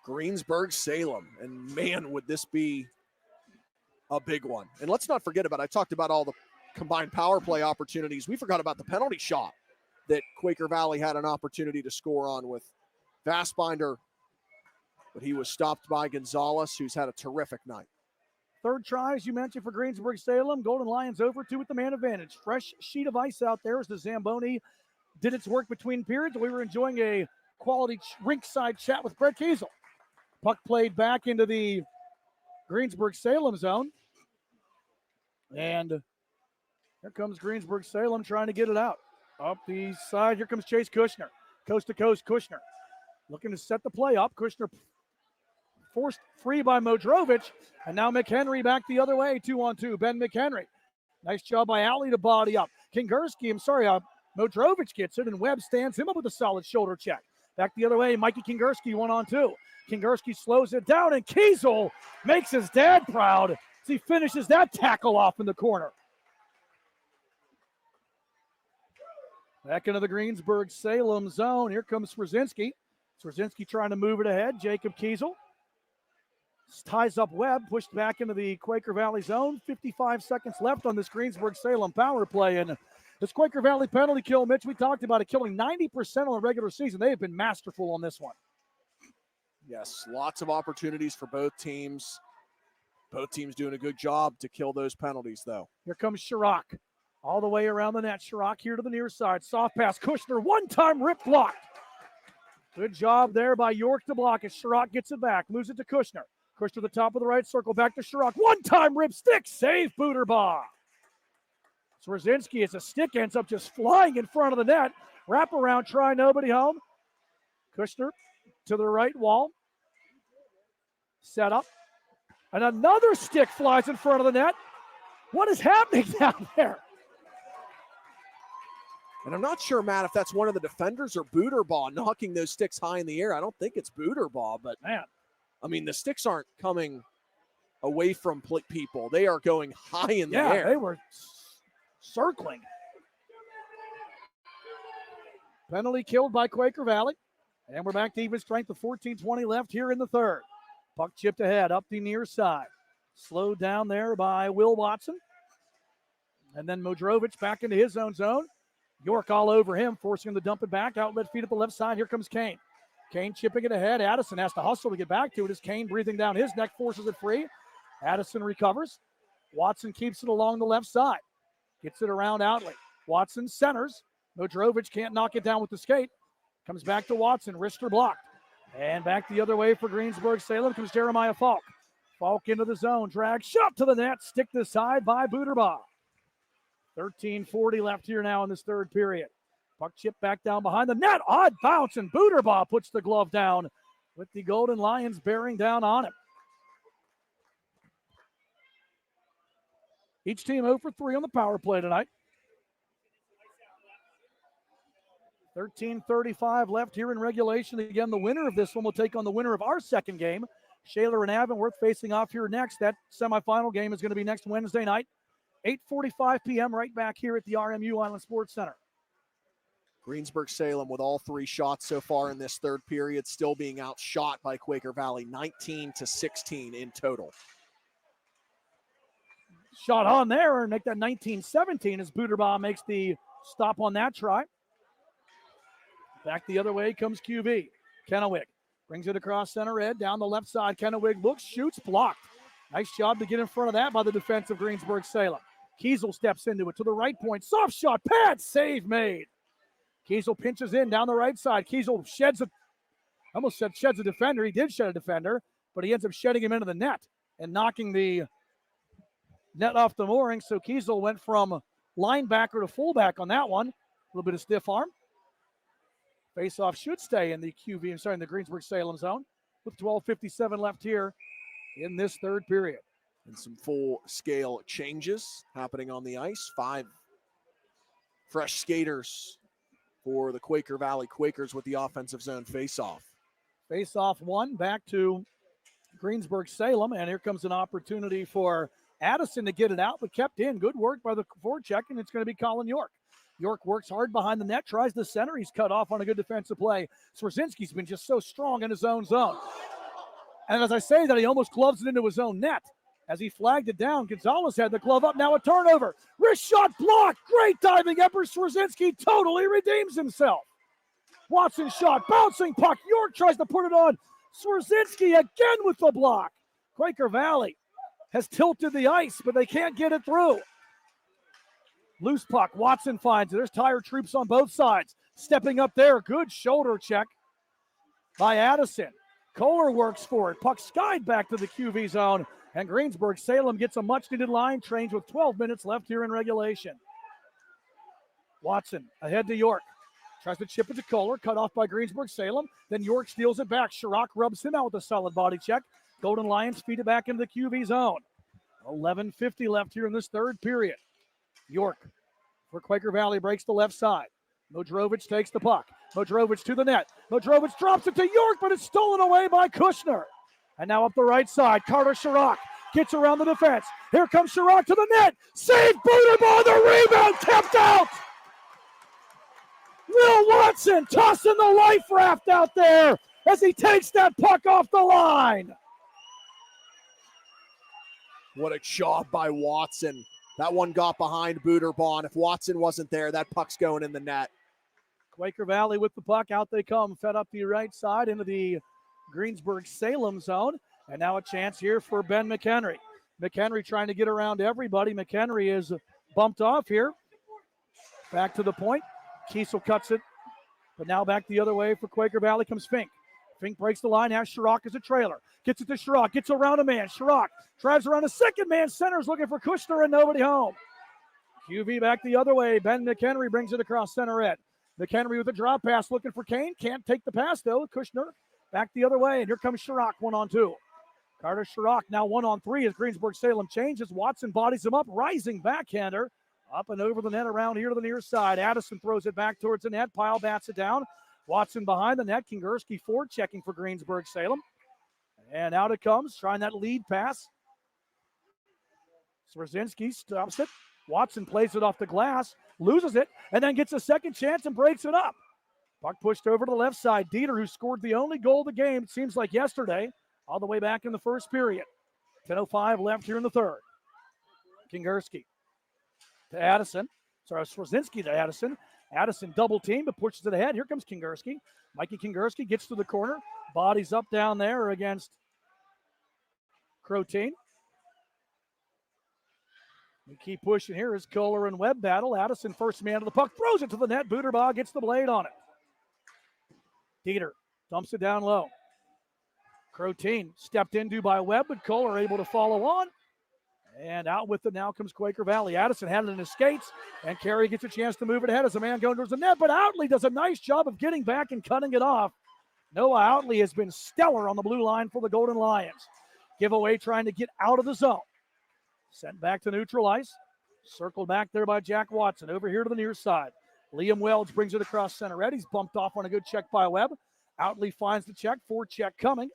Greensburg Salem. And man, would this be a big one. And let's not forget about, I talked about all the combined power play opportunities. We forgot about the penalty shot that Quaker Valley had an opportunity to score on with Vazbinder, but he was stopped by Gonzalez, who's had a terrific night. Third try, as you mentioned, for Greensburg Salem. Golden Lions over 2 with the man advantage. Fresh sheet of ice out there as the Zamboni did its work between periods. We were enjoying a quality rinkside chat with Brett Kiesel. Puck played back into the Greensburg Salem zone. And here comes Greensburg Salem trying to get it out. Up the side, here comes Chase Kushner. Coast to coast, Kushner looking to set the play up. Kushner forced free by Modrovich, and now McHenry back the other way, 2-on-2. Ben McHenry. Nice job by Alley to body up. Modrovich gets it, and Webb stands him up with a solid shoulder check. Back the other way, Mikey Kingerski, 1-on-2. Kingerski slows it down, and Kiesel makes his dad proud as he finishes that tackle off in the corner. Back into the Greensburg Salem zone. Here comes Swerzinski. Swerzinski trying to move it ahead. Jacob Kiesel ties up Webb, pushed back into the Quaker Valley zone. 55 seconds left on this Greensburg Salem power play. And this Quaker Valley penalty kill, Mitch, we talked about it killing 90% on the regular season. They have been masterful on this one. Yes, lots of opportunities for both teams. Both teams doing a good job to kill those penalties, though. Here comes Chirac. All the way around the net. Chirac here to the near side. Soft pass. Kushner, one-time rip blocked. Good job there by York to block as Chirac gets it back. Moves it to Kushner. Kushner to the top of the right circle. Back to Chirac. One-time rip stick. Save Buderbaugh. Swerzinski, as a stick ends up just flying in front of the net. Wrap around, try, nobody home. Kushner to the right wall. Set up. And another stick flies in front of the net. What is happening down there? And I'm not sure, Matt, if that's one of the defenders or Buderbaugh knocking those sticks high in the air. I don't think it's Buderbaugh, but man, I mean, the sticks aren't coming away from people. They are going high in the air. Yeah, they were circling. Penalty killed by Quaker Valley. And we're back to even strength with 14:20 left here in the third. Puck chipped ahead up the near side. Slowed down there by Will Watson. And then Modrovich back into his own zone. York all over him, forcing him to dump it back. Outlet feed at the left side. Here comes Kane. Kane chipping it ahead. Addison has to hustle to get back to it as Kane breathing down his neck, forces it free. Addison recovers. Watson keeps it along the left side. Gets it around Outlet. Watson centers. Modrovich can't knock it down with the skate. Comes back to Watson. Wrister blocked. And back the other way for Greensburg Salem comes Jeremiah Falk. Falk into the zone. Drag. Shot to the net. Stick this side by Buderbaugh. 13:40 left here now in this third period. Puck chip back down behind the net. Odd bounce, and Buderbaugh puts the glove down with the Golden Lions bearing down on him. Each team 0 for 3 on the power play tonight. 13:35 left here in regulation. Again, the winner of this one will take on the winner of our second game. Shaler and Avonworth facing off here next. That semifinal game is going to be next Wednesday night. 8:45 p.m. right back here at the RMU Island Sports Center. Greensburg Salem with all 3 shots so far in this third period, still being outshot by Quaker Valley, 19-16 in total. Shot on there and make that 19-17 as Buderbaugh makes the stop on that try. Back the other way comes QV. Kennewick brings it across center ed, down the left side. Kennewick looks, shoots, blocked. Nice job to get in front of that by the defense of Greensburg Salem. Kiesel steps into it to the right point. Soft shot, pad, save made. Kiesel pinches in down the right side. Kiesel sheds a defender. He did shed a defender, but he ends up shedding him into the net and knocking the net off the mooring. So Kiesel went from linebacker to fullback on that one. A little bit of stiff arm. Face-off should stay in the in the Greensburg Salem zone with 12:57 left here in this third period. And some full-scale changes happening on the ice. 5 fresh skaters for the Quaker Valley Quakers with the offensive zone face-off. Face-off 1 back to Greensburg Salem, and here comes an opportunity for Addison to get it out, but kept in. Good work by the forecheck, and it's going to be Colin York. York works hard behind the net, tries the center. He's cut off on a good defensive play. Swarzinski's been just so strong in his own zone. And as I say that, he almost gloves it into his own net. As he flagged it down, Gonzalez had the glove up. Now a turnover. Wrist shot blocked. Great diving effort. Swarzinski totally redeems himself. Watson shot. Bouncing puck. York tries to put it on. Swarzinski again with the block. Quaker Valley has tilted the ice, but they can't get it through. Loose puck. Watson finds it. There's tire troops on both sides. Stepping up there. Good shoulder check by Addison. Kohler works for it. Puck skied back to the QV zone. And Greensburg Salem gets a much-needed line change with 12 minutes left here in regulation. Watson ahead to York. Tries to chip it to Kohler. Cut off by Greensburg Salem. Then York steals it back. Chirac rubs him out with a solid body check. Golden Lions feed it back into the QV zone. 11:50 left here in this third period. York for Quaker Valley breaks the left side. Modrovich takes the puck. Modrovich to the net. Modrovich drops it to York, but it's stolen away by Kushner. And now up the right side, Carter Chirac gets around the defense. Here comes Chirac to the net. Save Buderbaugh, the rebound tapped out. Will Watson tossing the life raft out there as he takes that puck off the line. What a job by Watson. That one got behind Buderbaugh, and if Watson wasn't there, that puck's going in the net. Quaker Valley with the puck. Out they come. Fed up the right side into the Greensburg Salem zone. And now a chance here for Ben McHenry. McHenry trying to get around everybody. McHenry is bumped off here. Back to the point. Kiesel cuts it. But now back the other way for Quaker Valley comes Fink. Fink breaks the line, has Chirac as a trailer. Gets it to Chirac, gets around a man. Chirac drives around a second man. Center's looking for Kushner and nobody home. QV back the other way. Ben McHenry brings it across center ed. McHenry with a drop pass looking for Kane. Can't take the pass though. Kushner back the other way. And here comes Chirac 1-on-2. Carter Chirac now 1-on-3 as Greensburg Salem changes. Watson bodies him up. Rising backhander. Up and over the net around here to the near side. Addison throws it back towards the net. Pyle bats it down. Watson behind the net. Kingerski forward checking for Greensburg Salem. And out it comes, trying that lead pass. Swarzinski stops it. Watson plays it off the glass, loses it, and then gets a second chance and breaks it up. Puck pushed over to the left side. Dieter, who scored the only goal of the game, it seems like yesterday, all the way back in the first period. 10:05 left here in the third. Kingerski to Addison. Sorry, Swazinski to Addison. Addison double team, but pushes it ahead. Here comes Kingerski. Mikey Kingerski gets to the corner. Bodies up down there against Crotein. We keep pushing here as Kohler and Webb battle. Addison first man to the puck, throws it to the net. Booterbaugh gets the blade on it. Dieter dumps it down low. Crotein stepped into by Webb, but Kohler able to follow on. And out with it now comes Quaker Valley. Addison had it in his skates, and Carey gets a chance to move it ahead as a man going towards the net, but Outley does a nice job of getting back and cutting it off. Noah Outley has been stellar on the blue line for the Golden Lions. Giveaway trying to get out of the zone. Sent back to neutral ice. Circled back there by Jack Watson. Over here to the near side. Liam Welch brings it across center red. He's bumped off on a good check by Webb. Outley finds the check. Forecheck coming.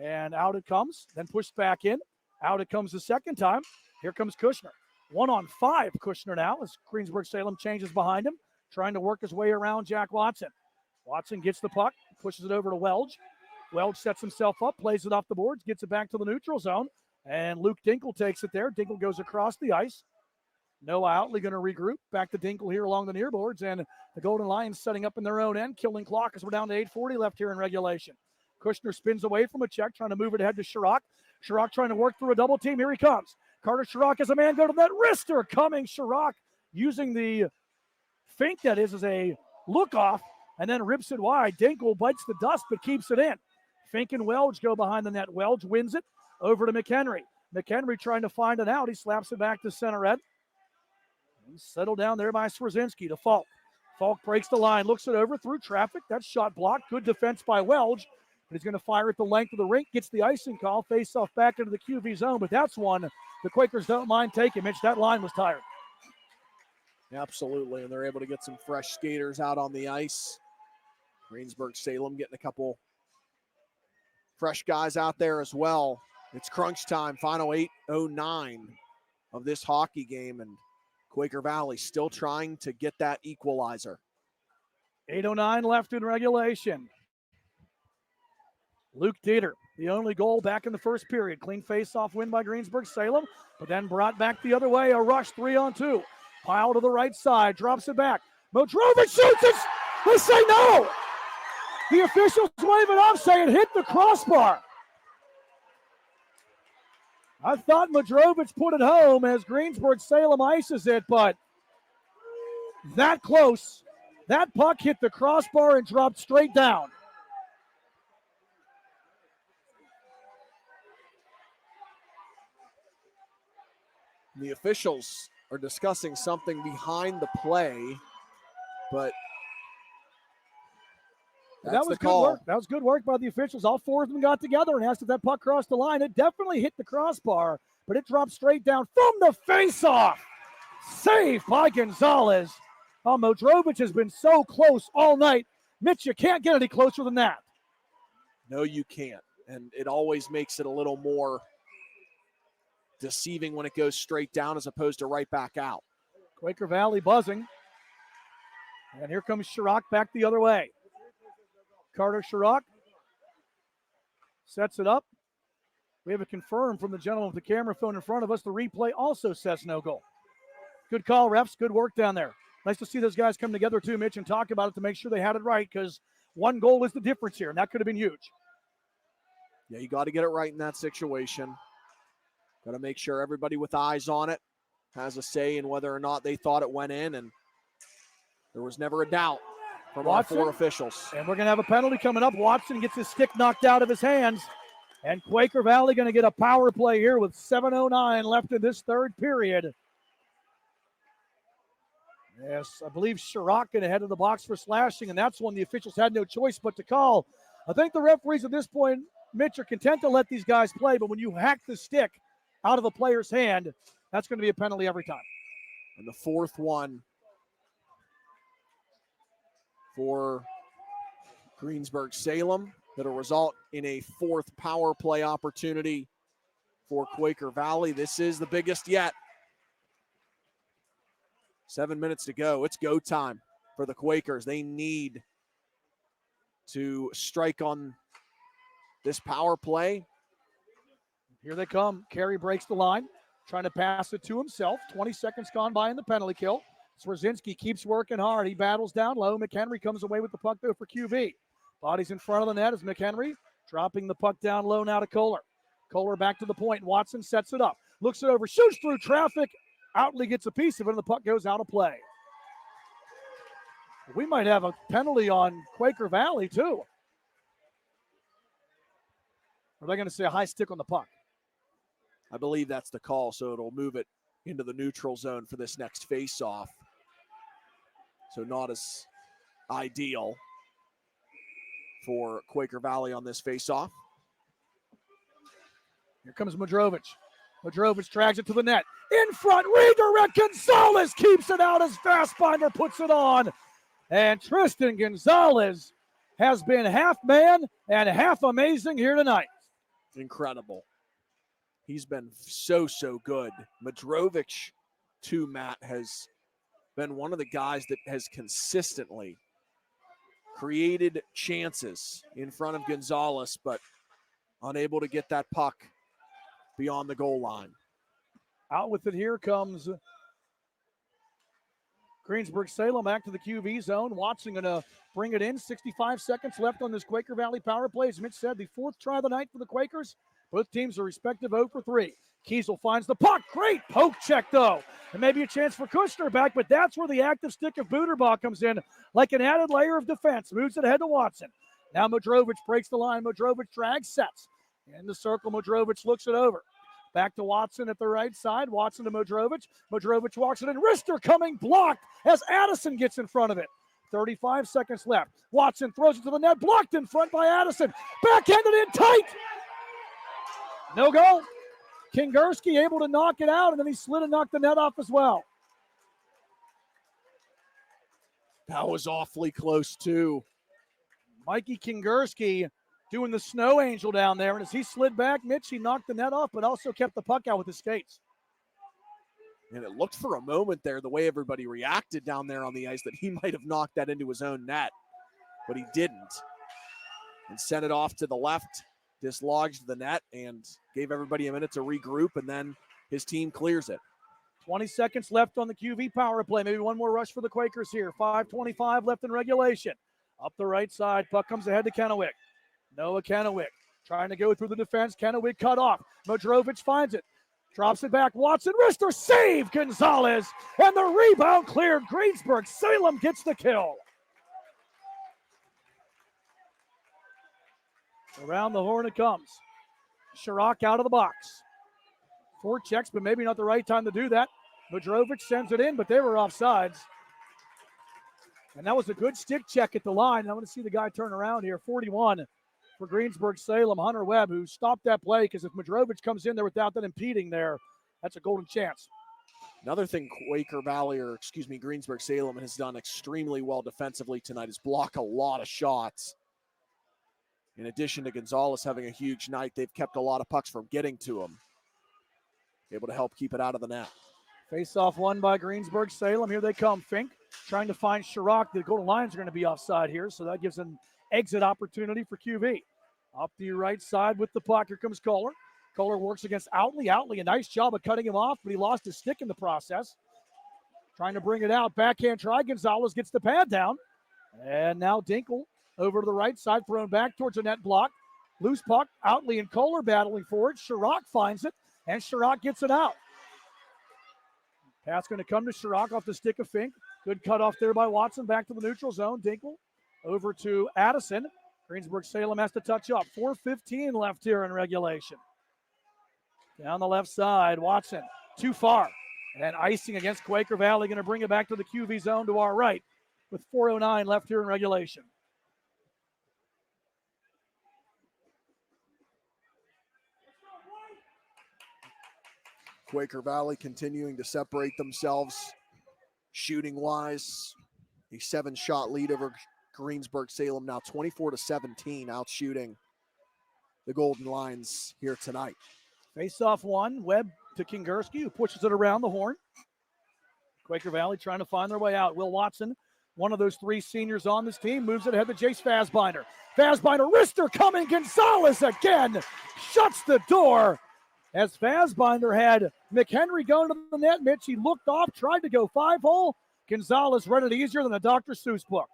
And out it comes. Then pushed back in. Out it comes the second time. Here comes Kushner. 1-on-5 Kushner now as Greensburg Salem changes behind him. Trying to work his way around Jack Watson. Watson gets the puck. Pushes it over to Welch. Welch sets himself up. Plays it off the boards. Gets it back to the neutral zone. And Luke Dinkle takes it there. Dinkle goes across the ice. Noah Outley going to regroup. Back to Dinkle here along the near boards. And the Golden Lions setting up in their own end. Killing clock as we're down to 8:40 left here in regulation. Kushner spins away from a check, trying to move it ahead to Sherrock. Sherrock trying to work through a double team. Here he comes. Carter Sherrock as a man go to that. Wrister coming. Sherrock using the fink that is as a look off and then rips it wide. Dinkle bites the dust but keeps it in. Fink and Welch go behind the net. Welch wins it over to McHenry. McHenry trying to find it out. He slaps it back to center red. He's settled down there by Swazinski to Falk. Falk breaks the line, looks it over through traffic. That shot blocked. Good defense by Welch. But he's going to fire at the length of the rink. Gets the icing call. Face off back into the QV zone. But that's one the Quakers don't mind taking. Mitch, that line was tired. Absolutely. And they're able to get some fresh skaters out on the ice. Greensburg Salem getting a couple fresh guys out there as well. It's crunch time. Final 8:09 of this hockey game. And Quaker Valley still trying to get that equalizer. 8:09 left in regulation. Luke Dieter, the only goal back in the first period. Clean face-off win by Greensburg Salem, but then brought back the other way. A rush 3-on-2. Pile to the right side, drops it back. Modrovic shoots it. They say no. The officials wave it off, saying hit the crossbar. I thought Modrovic put it home as Greensburg Salem ices it, but that close. That puck hit the crossbar and dropped straight down. The officials are discussing something behind the play, but that was good work. That was good work by the officials. All four of them got together and asked if that puck crossed the line. It definitely hit the crossbar, but it dropped straight down from the face-off. Save by Gonzalez. Oh, Modrovic has been so close all night. Mitch, you can't get any closer than that. No, you can't. And it always makes it a little more deceiving when it goes straight down as opposed to right back out. Quaker Valley buzzing. And here comes Sherrock back the other way. Carter Sherrock sets it up. We have it confirmed from the gentleman with the camera phone in front of us. The replay also says no goal. Good call, refs. Good work down there. Nice to see those guys come together too, Mitch, and talk about it to make sure they had it right, because one goal is the difference here, and that could have been huge. Yeah, you got to get it right in that situation. Got to make sure everybody with eyes on it has a say in whether or not they thought it went in, and there was never a doubt from Watson, our four officials. And we're going to have a penalty coming up. Watson gets his stick knocked out of his hands, and Quaker Valley going to get a power play here with 7:09 left in this third period. Yes, I believe Sherrock going to head to the box for slashing, and that's when the officials had no choice but to call. I think the referees at this point, Mitch, are content to let these guys play, but when you hack the stick out of a player's hand, that's going to be a penalty every time. And the fourth one for Greensburg Salem that'll result in a fourth power play opportunity for Quaker Valley. This is the biggest yet. 7 minutes to go. It's go time for the Quakers. They need to strike on this power play Here they come. Carey breaks the line, trying to pass it to himself. 20 seconds gone by in the penalty kill. Swerzinski keeps working hard. He battles down low. McHenry comes away with the puck, though, for QV. Bodies in front of the net as McHenry dropping the puck down low now to Kohler. Kohler back to the point. Watson sets it up. Looks it over. Shoots through traffic. Outley gets a piece of it, and the puck goes out of play. We might have a penalty on Quaker Valley, too. Are they going to say a high stick on the puck? I believe that's the call, so it'll move it into the neutral zone for this next face-off. So not as ideal for Quaker Valley on this face-off. Here comes Modrovich. Modrovich drags it to the net. In front, redirect. Gonzalez keeps it out as Fastbinder puts it on. And Tristan Gonzalez has been half man and half amazing here tonight. Incredible. He's been so good. Modrovich, too, Matt, has been one of the guys that has consistently created chances in front of Gonzalez, but unable to get that puck beyond the goal line. Out with it, here comes Greensburg Salem back to the QV zone. Watson going to bring it in. 65 seconds left on this Quaker Valley power play. As Mitch said, the fourth try of the night for the Quakers. Both teams are respective 0 for 3. Kiesel finds the puck. Great poke check, though. And maybe a chance for Kushner back, but that's where the active stick of Buderbaugh comes in like an added layer of defense. Moves it ahead to Watson. Now Modrovich breaks the line. Modrovich drags, sets. In the circle, Modrovich looks it over. Back to Watson at the right side. Watson to Modrovich. Modrovich walks it in. Rister coming, blocked as Addison gets in front of it. 35 seconds left. Watson throws it to the net. Blocked in front by Addison. Backhanded in tight. No goal. Kingerski able to knock it out, and then he slid and knocked the net off as well. That was awfully close, too. Mikey Kingerski doing the snow angel down there, and as he slid back, Mitch, he knocked the net off, but also kept the puck out with his skates. And it looked for a moment there, the way everybody reacted down there on the ice, that he might have knocked that into his own net, but he didn't. And sent it off to the left, dislodged the net, and gave everybody a minute to regroup, and then his team clears it. 20 seconds left on the QV power play. Maybe one more rush for the Quakers here. 5:25 left in regulation. Up the right side, puck comes ahead to Kennewick. Noah Kennewick trying to go through the defense. Kennewick cut off. Modrovich finds it. Drops it back. Watson, Rister, save Gonzalez. And the rebound cleared. Greensburg Salem gets the kill. Around the horn it comes. Sherrock out of the box. 4 checks, but maybe not the right time to do that. Modrovich sends it in, but they were offsides. And that was a good stick check at the line. I want to see the guy turn around here. 41 for Greensburg Salem, Hunter Webb, who stopped that play, because if Modrovich comes in there without that impeding there, that's a golden chance. Another thing Greensburg Salem has done extremely well defensively tonight is block a lot of shots. In addition to Gonzalez having a huge night, they've kept a lot of pucks from getting to him. Able to help keep it out of the net. Face-off won by Greensburg Salem. Here they come. Fink trying to find Sherrock. The Golden Lions are going to be offside here, so that gives an exit opportunity for QV. Up the right side with the puck. Here comes Kohler. Kohler works against Outley. Outley, a nice job of cutting him off, but he lost his stick in the process. Trying to bring it out. Backhand try. Gonzalez gets the pad down. And now Dinkle over to the right side, thrown back towards the net block. Loose puck. Outley and Kohler battling for it. Sherrock finds it, and Sherrock gets it out. Pass going to come to Sherrock off the stick of Fink. Good cut off there by Watson. Back to the neutral zone. Dinkle over to Addison. Greensburg Salem has to touch up. 4:15 left here in regulation. Down the left side, Watson too far. And icing against Quaker Valley, going to bring it back to the QV zone to our right with 4:09 left here in regulation. Quaker Valley continuing to separate themselves shooting-wise. A 7-shot lead over Greensburg Salem, now 24-17, out shooting the Golden Lions here tonight. Face-off one, Webb to Kingerski, who pushes it around the horn. Quaker Valley trying to find their way out. Will Watson, one of those 3 seniors on this team, moves it ahead to Jace Fastbinder. Fastbinder, Rister coming, Gonzalez again, shuts the door. as Fassbinder had McHenry going to the net. Mitch, he looked off, tried to go 5-hole. Gonzalez read it easier than a Dr. Seuss book.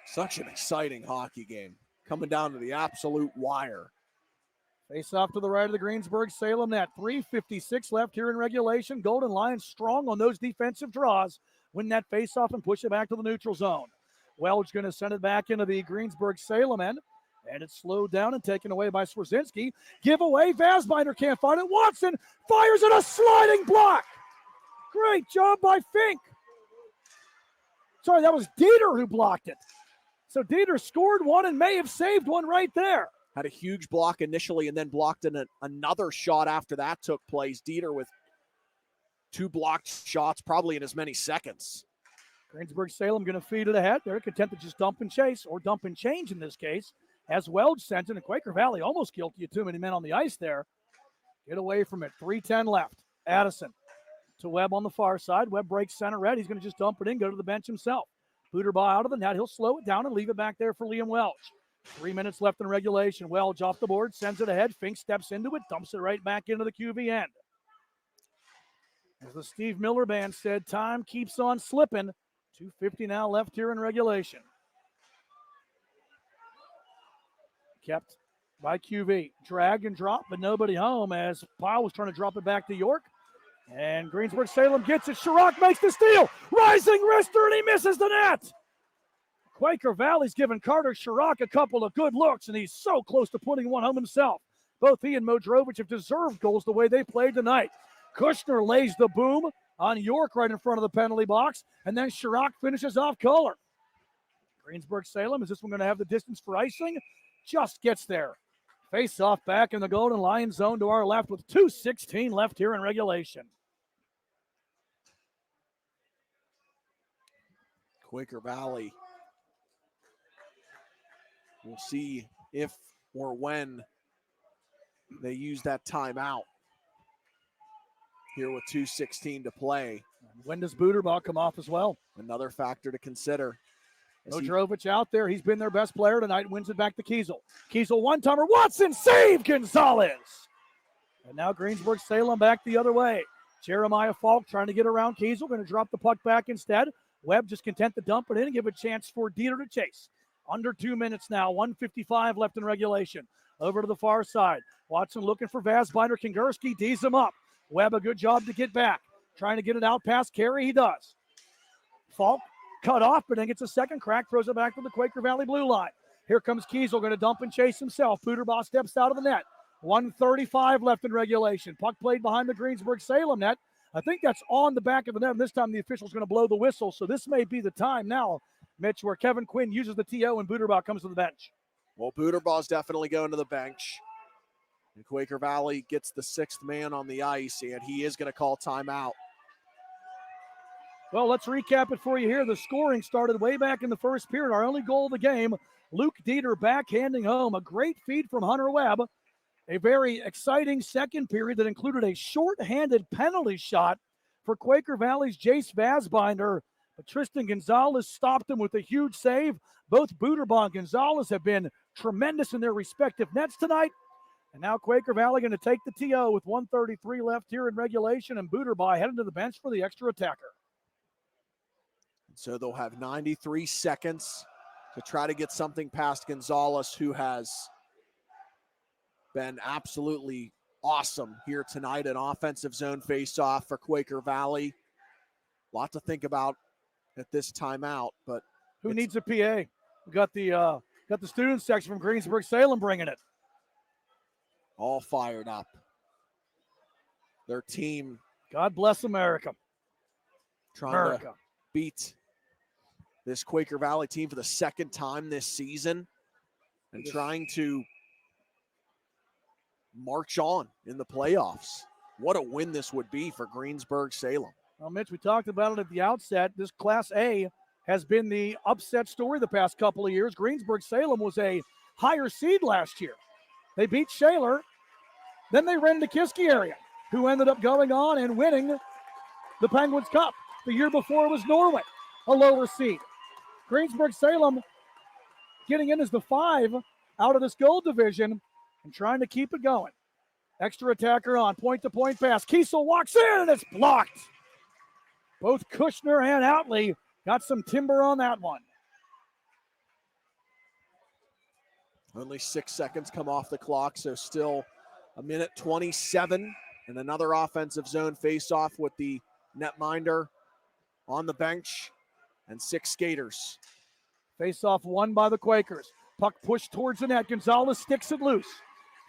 Such an exciting hockey game, coming down to the absolute wire. Face off to the right of the Greensburg Salem net. 3:56 left here in regulation. Golden Lions strong on those defensive draws. Win that face off and push it back to the neutral zone. Welch going to send it back into the Greensburg Salem end. And it's slowed down and taken away by Swarzynski. Give away. Fassbinder can't find it. Watson fires at a sliding block. Great job by Fink. Sorry, that was Dieter who blocked it. So Dieter scored one and may have saved one right there. Had a huge block initially and then blocked in another shot after that took place. Dieter with 2 blocked shots probably in as many seconds. Greensburg Salem going to feed it ahead. They're content to just dump and chase, or dump and change in this case, as Welch sent in. And Quaker Valley almost guilty of too many men on the ice there. Get away from it. 3:10 left. Addison to Webb on the far side. Webb breaks center red. He's going to just dump it in, go to the bench himself. Booterbaugh out of the net. He'll slow it down and leave it back there for Liam Welch. 3 minutes left in regulation. Welch off the board, sends it ahead. Fink steps into it, dumps it right back into the QV end. As the Steve Miller Band said, time keeps on slipping. 2:50 now left here in regulation. Kept by QV. Drag and drop, but nobody home as Powell was trying to drop it back to York. And Greensburg Salem gets it. Chirac makes the steal. Rising wrister, and he misses the net. Quaker Valley's given Carter Chirac a couple of good looks, and he's so close to putting one home himself. Both he and Modrovich have deserved goals the way they played tonight. Kushner lays the boom on York right in front of the penalty box, and then Chirac finishes off Kohler. Greensburg Salem, is this one going to have the distance for icing? Just gets there. Face off back in the Golden Lion zone to our left with 2:16 left here in regulation. Quaker Valley. We'll see if or when they use that timeout here with 2:16 to play. When does Booterbaugh come off as well? Another factor to consider. Modrovich out there. He's been their best player tonight. Wins it back to Kiesel. Kiesel one-timer. Watson save Gonzalez. And now Greensburg Salem back the other way. Jeremiah Falk trying to get around Kiesel. Going to drop the puck back instead. Webb just content to dump it in and give a chance for Dieter to chase. Under 2 minutes now. 1:55 left in regulation. Over to the far side. Watson looking for Fassbinder. Kingerski D's him up. Webb a good job to get back. Trying to get it out past Carey. He does. Falk cut off, but then gets a second crack, throws it back to the Quaker Valley blue line. Here comes Kiesel, going to dump and chase himself. Booterbaugh steps out of the net. 1:35 left in regulation. Puck played behind the Greensburg Salem net. I think that's on the back of the net, and this time the official's going to blow the whistle, so this may be the time now, Mitch, where Kevin Quinn uses the TO and Booterbaugh comes to the bench. Well, Booterbaugh's definitely going to the bench. And Quaker Valley gets the 6th man on the ice, and he is going to call timeout. Well, let's recap it for you here. The scoring started way back in the first period. Our only goal of the game, Luke Dieter backhanding home. A great feed from Hunter Webb. A very exciting second period that included a short-handed penalty shot for Quaker Valley's Jace Fassbinder. But Tristan Gonzalez stopped him with a huge save. Both Booterbaugh and Gonzalez have been tremendous in their respective nets tonight. And now Quaker Valley going to take the TO with 1:33 left here in regulation, and Booterbaugh heading to the bench for the extra attacker. So they'll have 93 seconds to try to get something past Gonzalez, who has been absolutely awesome here tonight. An offensive zone face-off for Quaker Valley. A lot to think about at this timeout, but who needs a PA? We got the student section from Greensburg Salem bringing it. All fired up. Their team. God bless America. Trying to beat this Quaker Valley team for the second time this season and trying to march on in the playoffs. What a win this would be for Greensburg Salem. Well, Mitch, we talked about it at the outset. This Class A has been the upset story the past couple of years. Greensburg Salem was a higher seed last year. They beat Shaler. Then they ran into Kiski area, who ended up going on and winning the Penguins Cup. The year before was Norway, a lower seed. Greensburg Salem getting in as the 5 out of this gold division. and trying to keep it going. Extra attacker on, point-to-point pass. Kiesel walks in, and it's blocked. Both Kushner and Outley got some timber on that one. Only 6 seconds come off the clock, so still a minute 27, and another offensive zone face-off with the netminder on the bench and 6 skaters. Face-off won by the Quakers. Puck pushed towards the net. Gonzalez sticks it loose.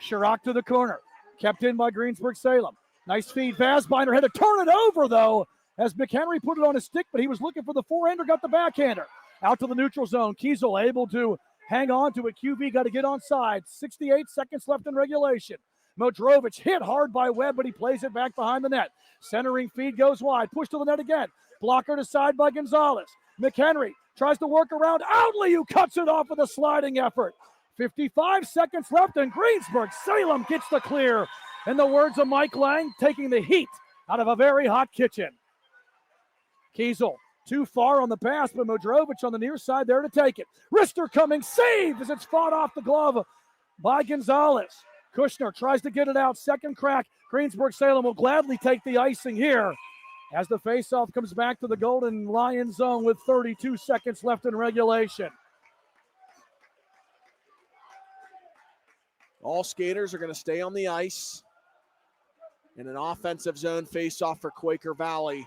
Chirac to the corner. Kept in by Greensburg Salem. Nice feed. Vazbinder had to turn it over, though, as McHenry put it on his stick, but he was looking for the forehander, got the backhander. Out to the neutral zone. Kiesel able to hang on to it. QV got to get onside. 68 seconds left in regulation. Modrovic hit hard by Webb, but he plays it back behind the net. Centering feed goes wide. Push to the net again. Blocker to side by Gonzalez. McHenry tries to work around Outley, who cuts it off with a sliding effort. 55 seconds left, and Greensburg Salem gets the clear. In the words of Mike Lang, taking the heat out of a very hot kitchen. Kiesel too far on the pass, but Modrovic on the near side there to take it. Rister coming, save as it's fought off the glove by Gonzalez. Kushner tries to get it out, second crack. Greensburg Salem will gladly take the icing here as the faceoff comes back to the Golden Lions zone with 32 seconds left in regulation. All skaters are going to stay on the ice in an offensive zone faceoff for Quaker Valley.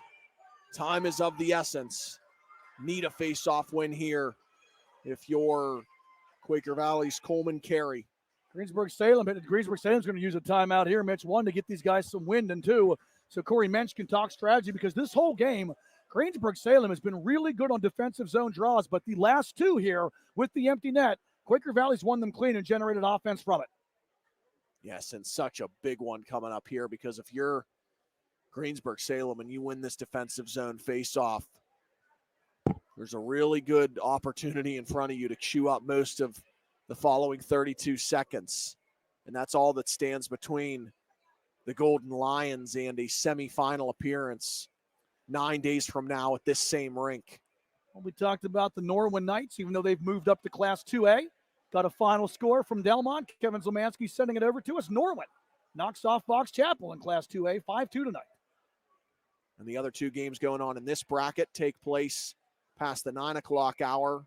Time is of the essence. Need a faceoff win here if you're Quaker Valley's Coleman Carey. Greensburg Salem's going to use a timeout here, Mitch. One, to get these guys some wind, and two, so Corey Mensch can talk strategy, because this whole game, Greensburg Salem has been really good on defensive zone draws, but the last two here with the empty net, Quaker Valley's won them clean and generated offense from it. Yes, and such a big one coming up here, because if you're Greensburg Salem and you win this defensive zone face-off, there's a really good opportunity in front of you to chew up most of the following 32 seconds. And that's all that stands between the Golden Lions and a semifinal appearance 9 days from now at this same rink. Well, we talked about the Norwin Knights, even though they've moved up to Class 2A. Got a final score from Delmont. Kevin Zlemansky sending it over to us. Norwin knocks off Box Chapel in Class 2A, 5-2 tonight. And the other two games going on in this bracket take place past the 9 o'clock hour.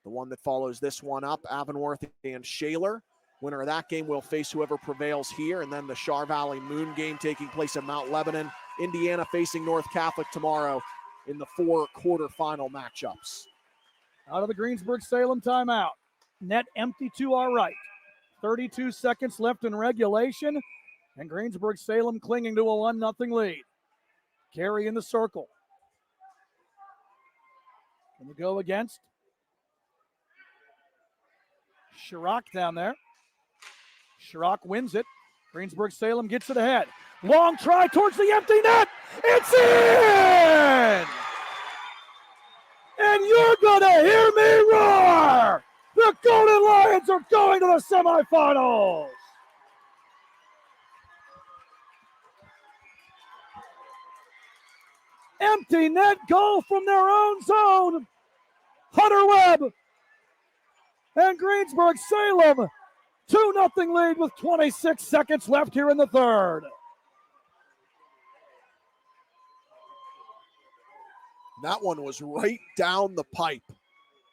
The one that follows this one up, Avonworth and Shaler. Winner of that game will face whoever prevails here. And then the Char Valley Moon game taking place in Mount Lebanon. Indiana facing North Catholic tomorrow in the 4 quarterfinal matchups. Out of the Greensburg Salem timeout. Net empty to our right. 32 seconds left in regulation. And Greensburg Salem clinging to a 1-0 lead. Carey in the circle. Can we go against? Chirac down there. Chirac wins it. Greensburg Salem gets it ahead. Long try towards the empty net. It's in! And you're going to hear me roar! The Golden Lions are going to the semifinals! Empty net goal from their own zone. Hunter Webb and Greensburg Salem, 2-0 lead with 26 seconds left here in the third. That one was right down the pipe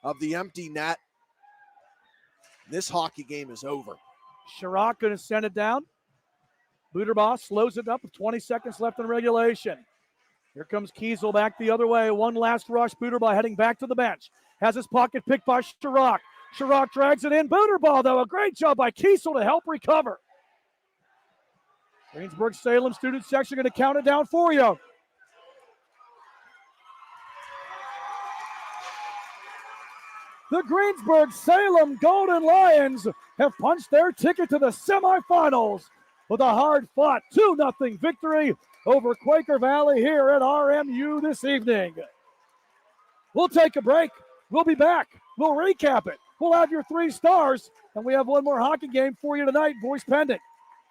of the empty net. This hockey game is over. Chirac going to send it down. Buderbaugh slows it up with 20 seconds left in regulation. Here comes Kiesel back the other way. One last rush. Buderbaugh heading back to the bench. Has his pocket picked by Chirac. Chirac drags it in. Buderbaugh, though, a great job by Kiesel to help recover. Greensburg Salem student section going to count it down for you. The Greensburg Salem Golden Lions have punched their ticket to the semifinals with a hard-fought 2-0 victory over Quaker Valley here at RMU this evening. We'll take a break. We'll be back. We'll recap it. We'll have your 3 stars, and we have one more hockey game for you tonight, voice pending.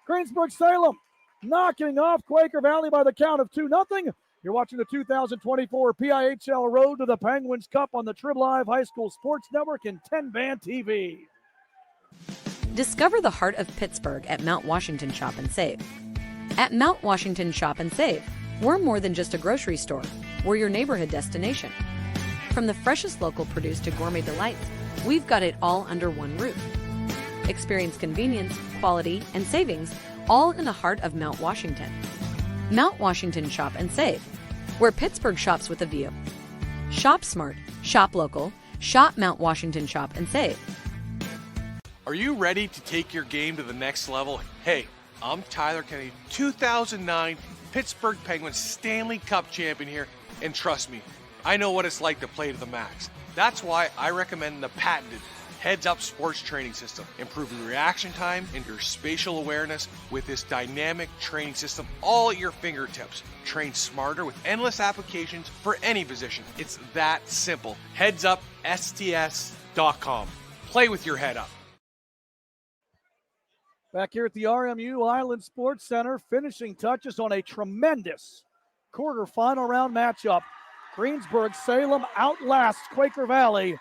Greensburg Salem knocking off Quaker Valley by the count of 2-0. You're watching the 2024 PIHL Road to the Penguins Cup on the Trib Live High School Sports Network and 10 Band TV. Discover the heart of Pittsburgh at Mount Washington Shop and Save. At Mount Washington Shop and Save, we're more than just a grocery store. We're your neighborhood destination. From the freshest local produce to gourmet delights, we've got it all under one roof. Experience convenience, quality, and savings all in the heart of Mount Washington. Mount Washington Shop and Save, where Pittsburgh shops with a view. Shop smart, shop local, shop Mount Washington Shop and Save. Are you ready to take your game to the next level? Hey, I'm Tyler Kennedy, 2009 Pittsburgh Penguins Stanley Cup champion here, and trust me, I know what it's like to play to the max. That's why I recommend the patented Heads-Up Sports Training System, improving reaction time and your spatial awareness with this dynamic training system all at your fingertips. Train smarter with endless applications for any position. It's that simple. HeadsUpSTS.com. Play with your head up. Back here at the RMU Island Sports Center, finishing touches on a tremendous quarterfinal round matchup. Greensburg Salem outlasts Quaker Valley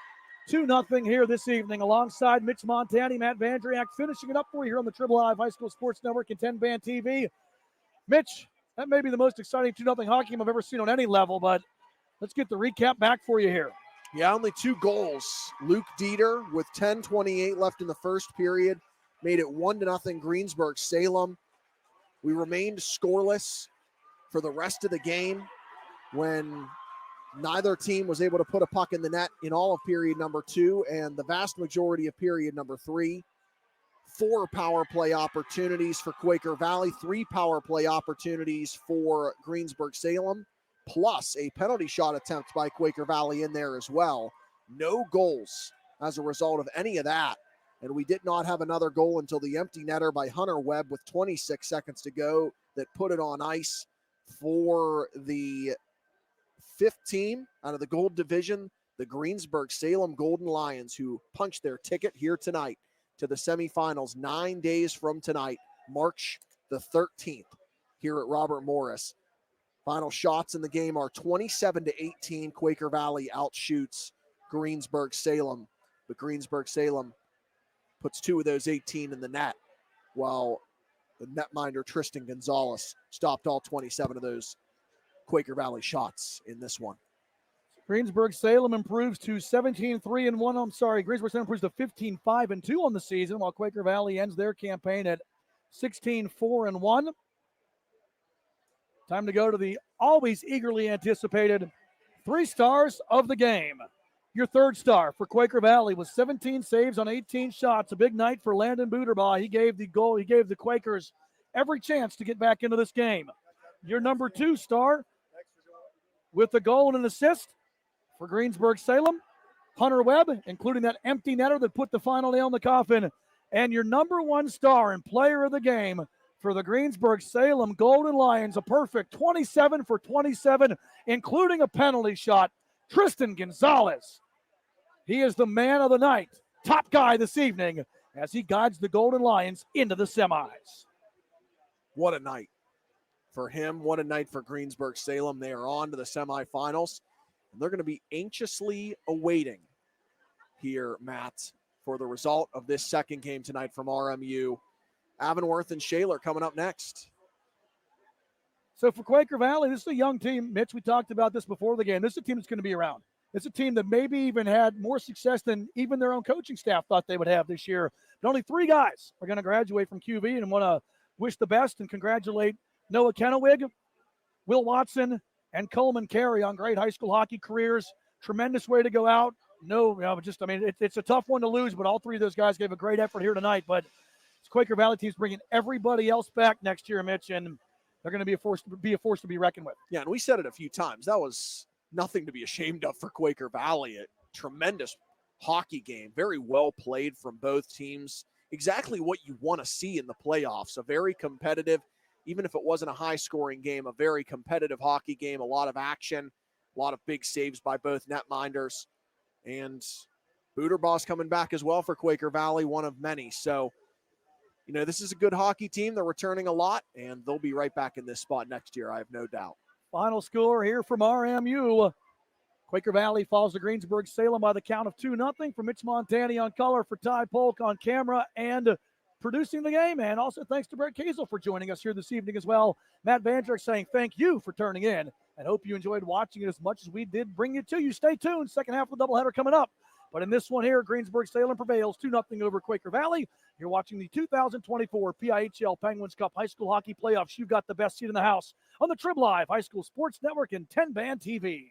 2-0 here this evening, alongside Mitch Montani, Matt Vandriak, finishing it up for you here on the Trib Live High School Sports Network and 10-Band TV. Mitch, that may be the most exciting 2-0 hockey game I've ever seen on any level, but let's get the recap back for you here. Yeah, only 2 goals. Luke Dieter with 10:28 left in the first period made it 1-0 Greensburg Salem. We remained scoreless for the rest of the game when neither team was able to put a puck in the net in all of period number 2 and the vast majority of period number 3. 4 power play opportunities for Quaker Valley, 3 power play opportunities for Greensburg Salem, plus a penalty shot attempt by Quaker Valley in there as well. No goals as a result of any of that. And we did not have another goal until the empty netter by Hunter Webb with 26 seconds to go that put it on ice for the 5th team out of the Gold Division, the Greensburg Salem Golden Lions, who punched their ticket here tonight to the semifinals 9 days from tonight, March the 13th, here at Robert Morris. Final shots in the game are 27-18. Quaker Valley outshoots Greensburg Salem, but Greensburg Salem puts 2 of those 18 in the net, while the netminder Tristan Gonzalez stopped all 27 of those Quaker Valley shots in this one. Greensburg Salem improves to 17-3-1. I'm sorry, Greensburg Salem improves to 15-5-2 on the season, while Quaker Valley ends their campaign at 16-4-1. Time to go to the always eagerly anticipated 3 stars of the game. Your 3rd star for Quaker Valley was 17 saves on 18 shots. A big night for Landon Buderbaugh. He gave the goal. He gave the Quakers every chance to get back into this game. Your number 2 star with a goal and an assist for Greensburg Salem, Hunter Webb, including that empty netter that put the final nail in the coffin. And your number 1 star and player of the game for the Greensburg Salem Golden Lions, a perfect 27 for 27, including a penalty shot, Tristan Gonzalez. He is the man of the night, top guy this evening, as he guides the Golden Lions into the semis. What a night for him. What a night for Greensburg Salem. They are on to the semifinals, and they're going to be anxiously awaiting here, Matt, for the result of this second game tonight from RMU. Avonworth and Shaler coming up next. So for Quaker Valley, this is a young team. Mitch, we talked about this before the game. This is a team that's going to be around. It's a team that maybe even had more success than even their own coaching staff thought they would have this year. But only 3 guys are going to graduate from QV, and want to wish the best and congratulate Noah Kennewick, Will Watson, and Coleman Carey on great high school hockey careers. Tremendous way to go out. It's a tough one to lose, but all 3 of those guys gave a great effort here tonight. But it's Quaker Valley team's bringing everybody else back next year, Mitch, and they're going to be a force to be reckoned with. Yeah, and we said it a few times. That was nothing to be ashamed of for Quaker Valley. A tremendous hockey game, very well played from both teams. Exactly what you want to see in the playoffs. A very competitive, even if it wasn't a high-scoring game, a very competitive hockey game, a lot of action, a lot of big saves by both netminders. And Buderbaugh's coming back as well for Quaker Valley, one of many. So, this is a good hockey team. They're returning a lot, and they'll be right back in this spot next year, I have no doubt. Final score here from RMU. Quaker Valley falls to Greensburg Salem by the count of 2-0. For Mitch Montani on color, for Ty Polk on camera and producing the game. And also thanks to Brett Kazel for joining us here this evening as well. Matt Vandrick saying thank you for turning in and hope you enjoyed watching it as much as we did bring it to you. Stay tuned. Second half of the doubleheader coming up. But in this one here, Greensburg Salem prevails 2-0 over Quaker Valley. You're watching the 2024 PIHL Penguins Cup High School Hockey Playoffs. You've got the best seat in the house on the Trib Live High School Sports Network and 10 Band TV.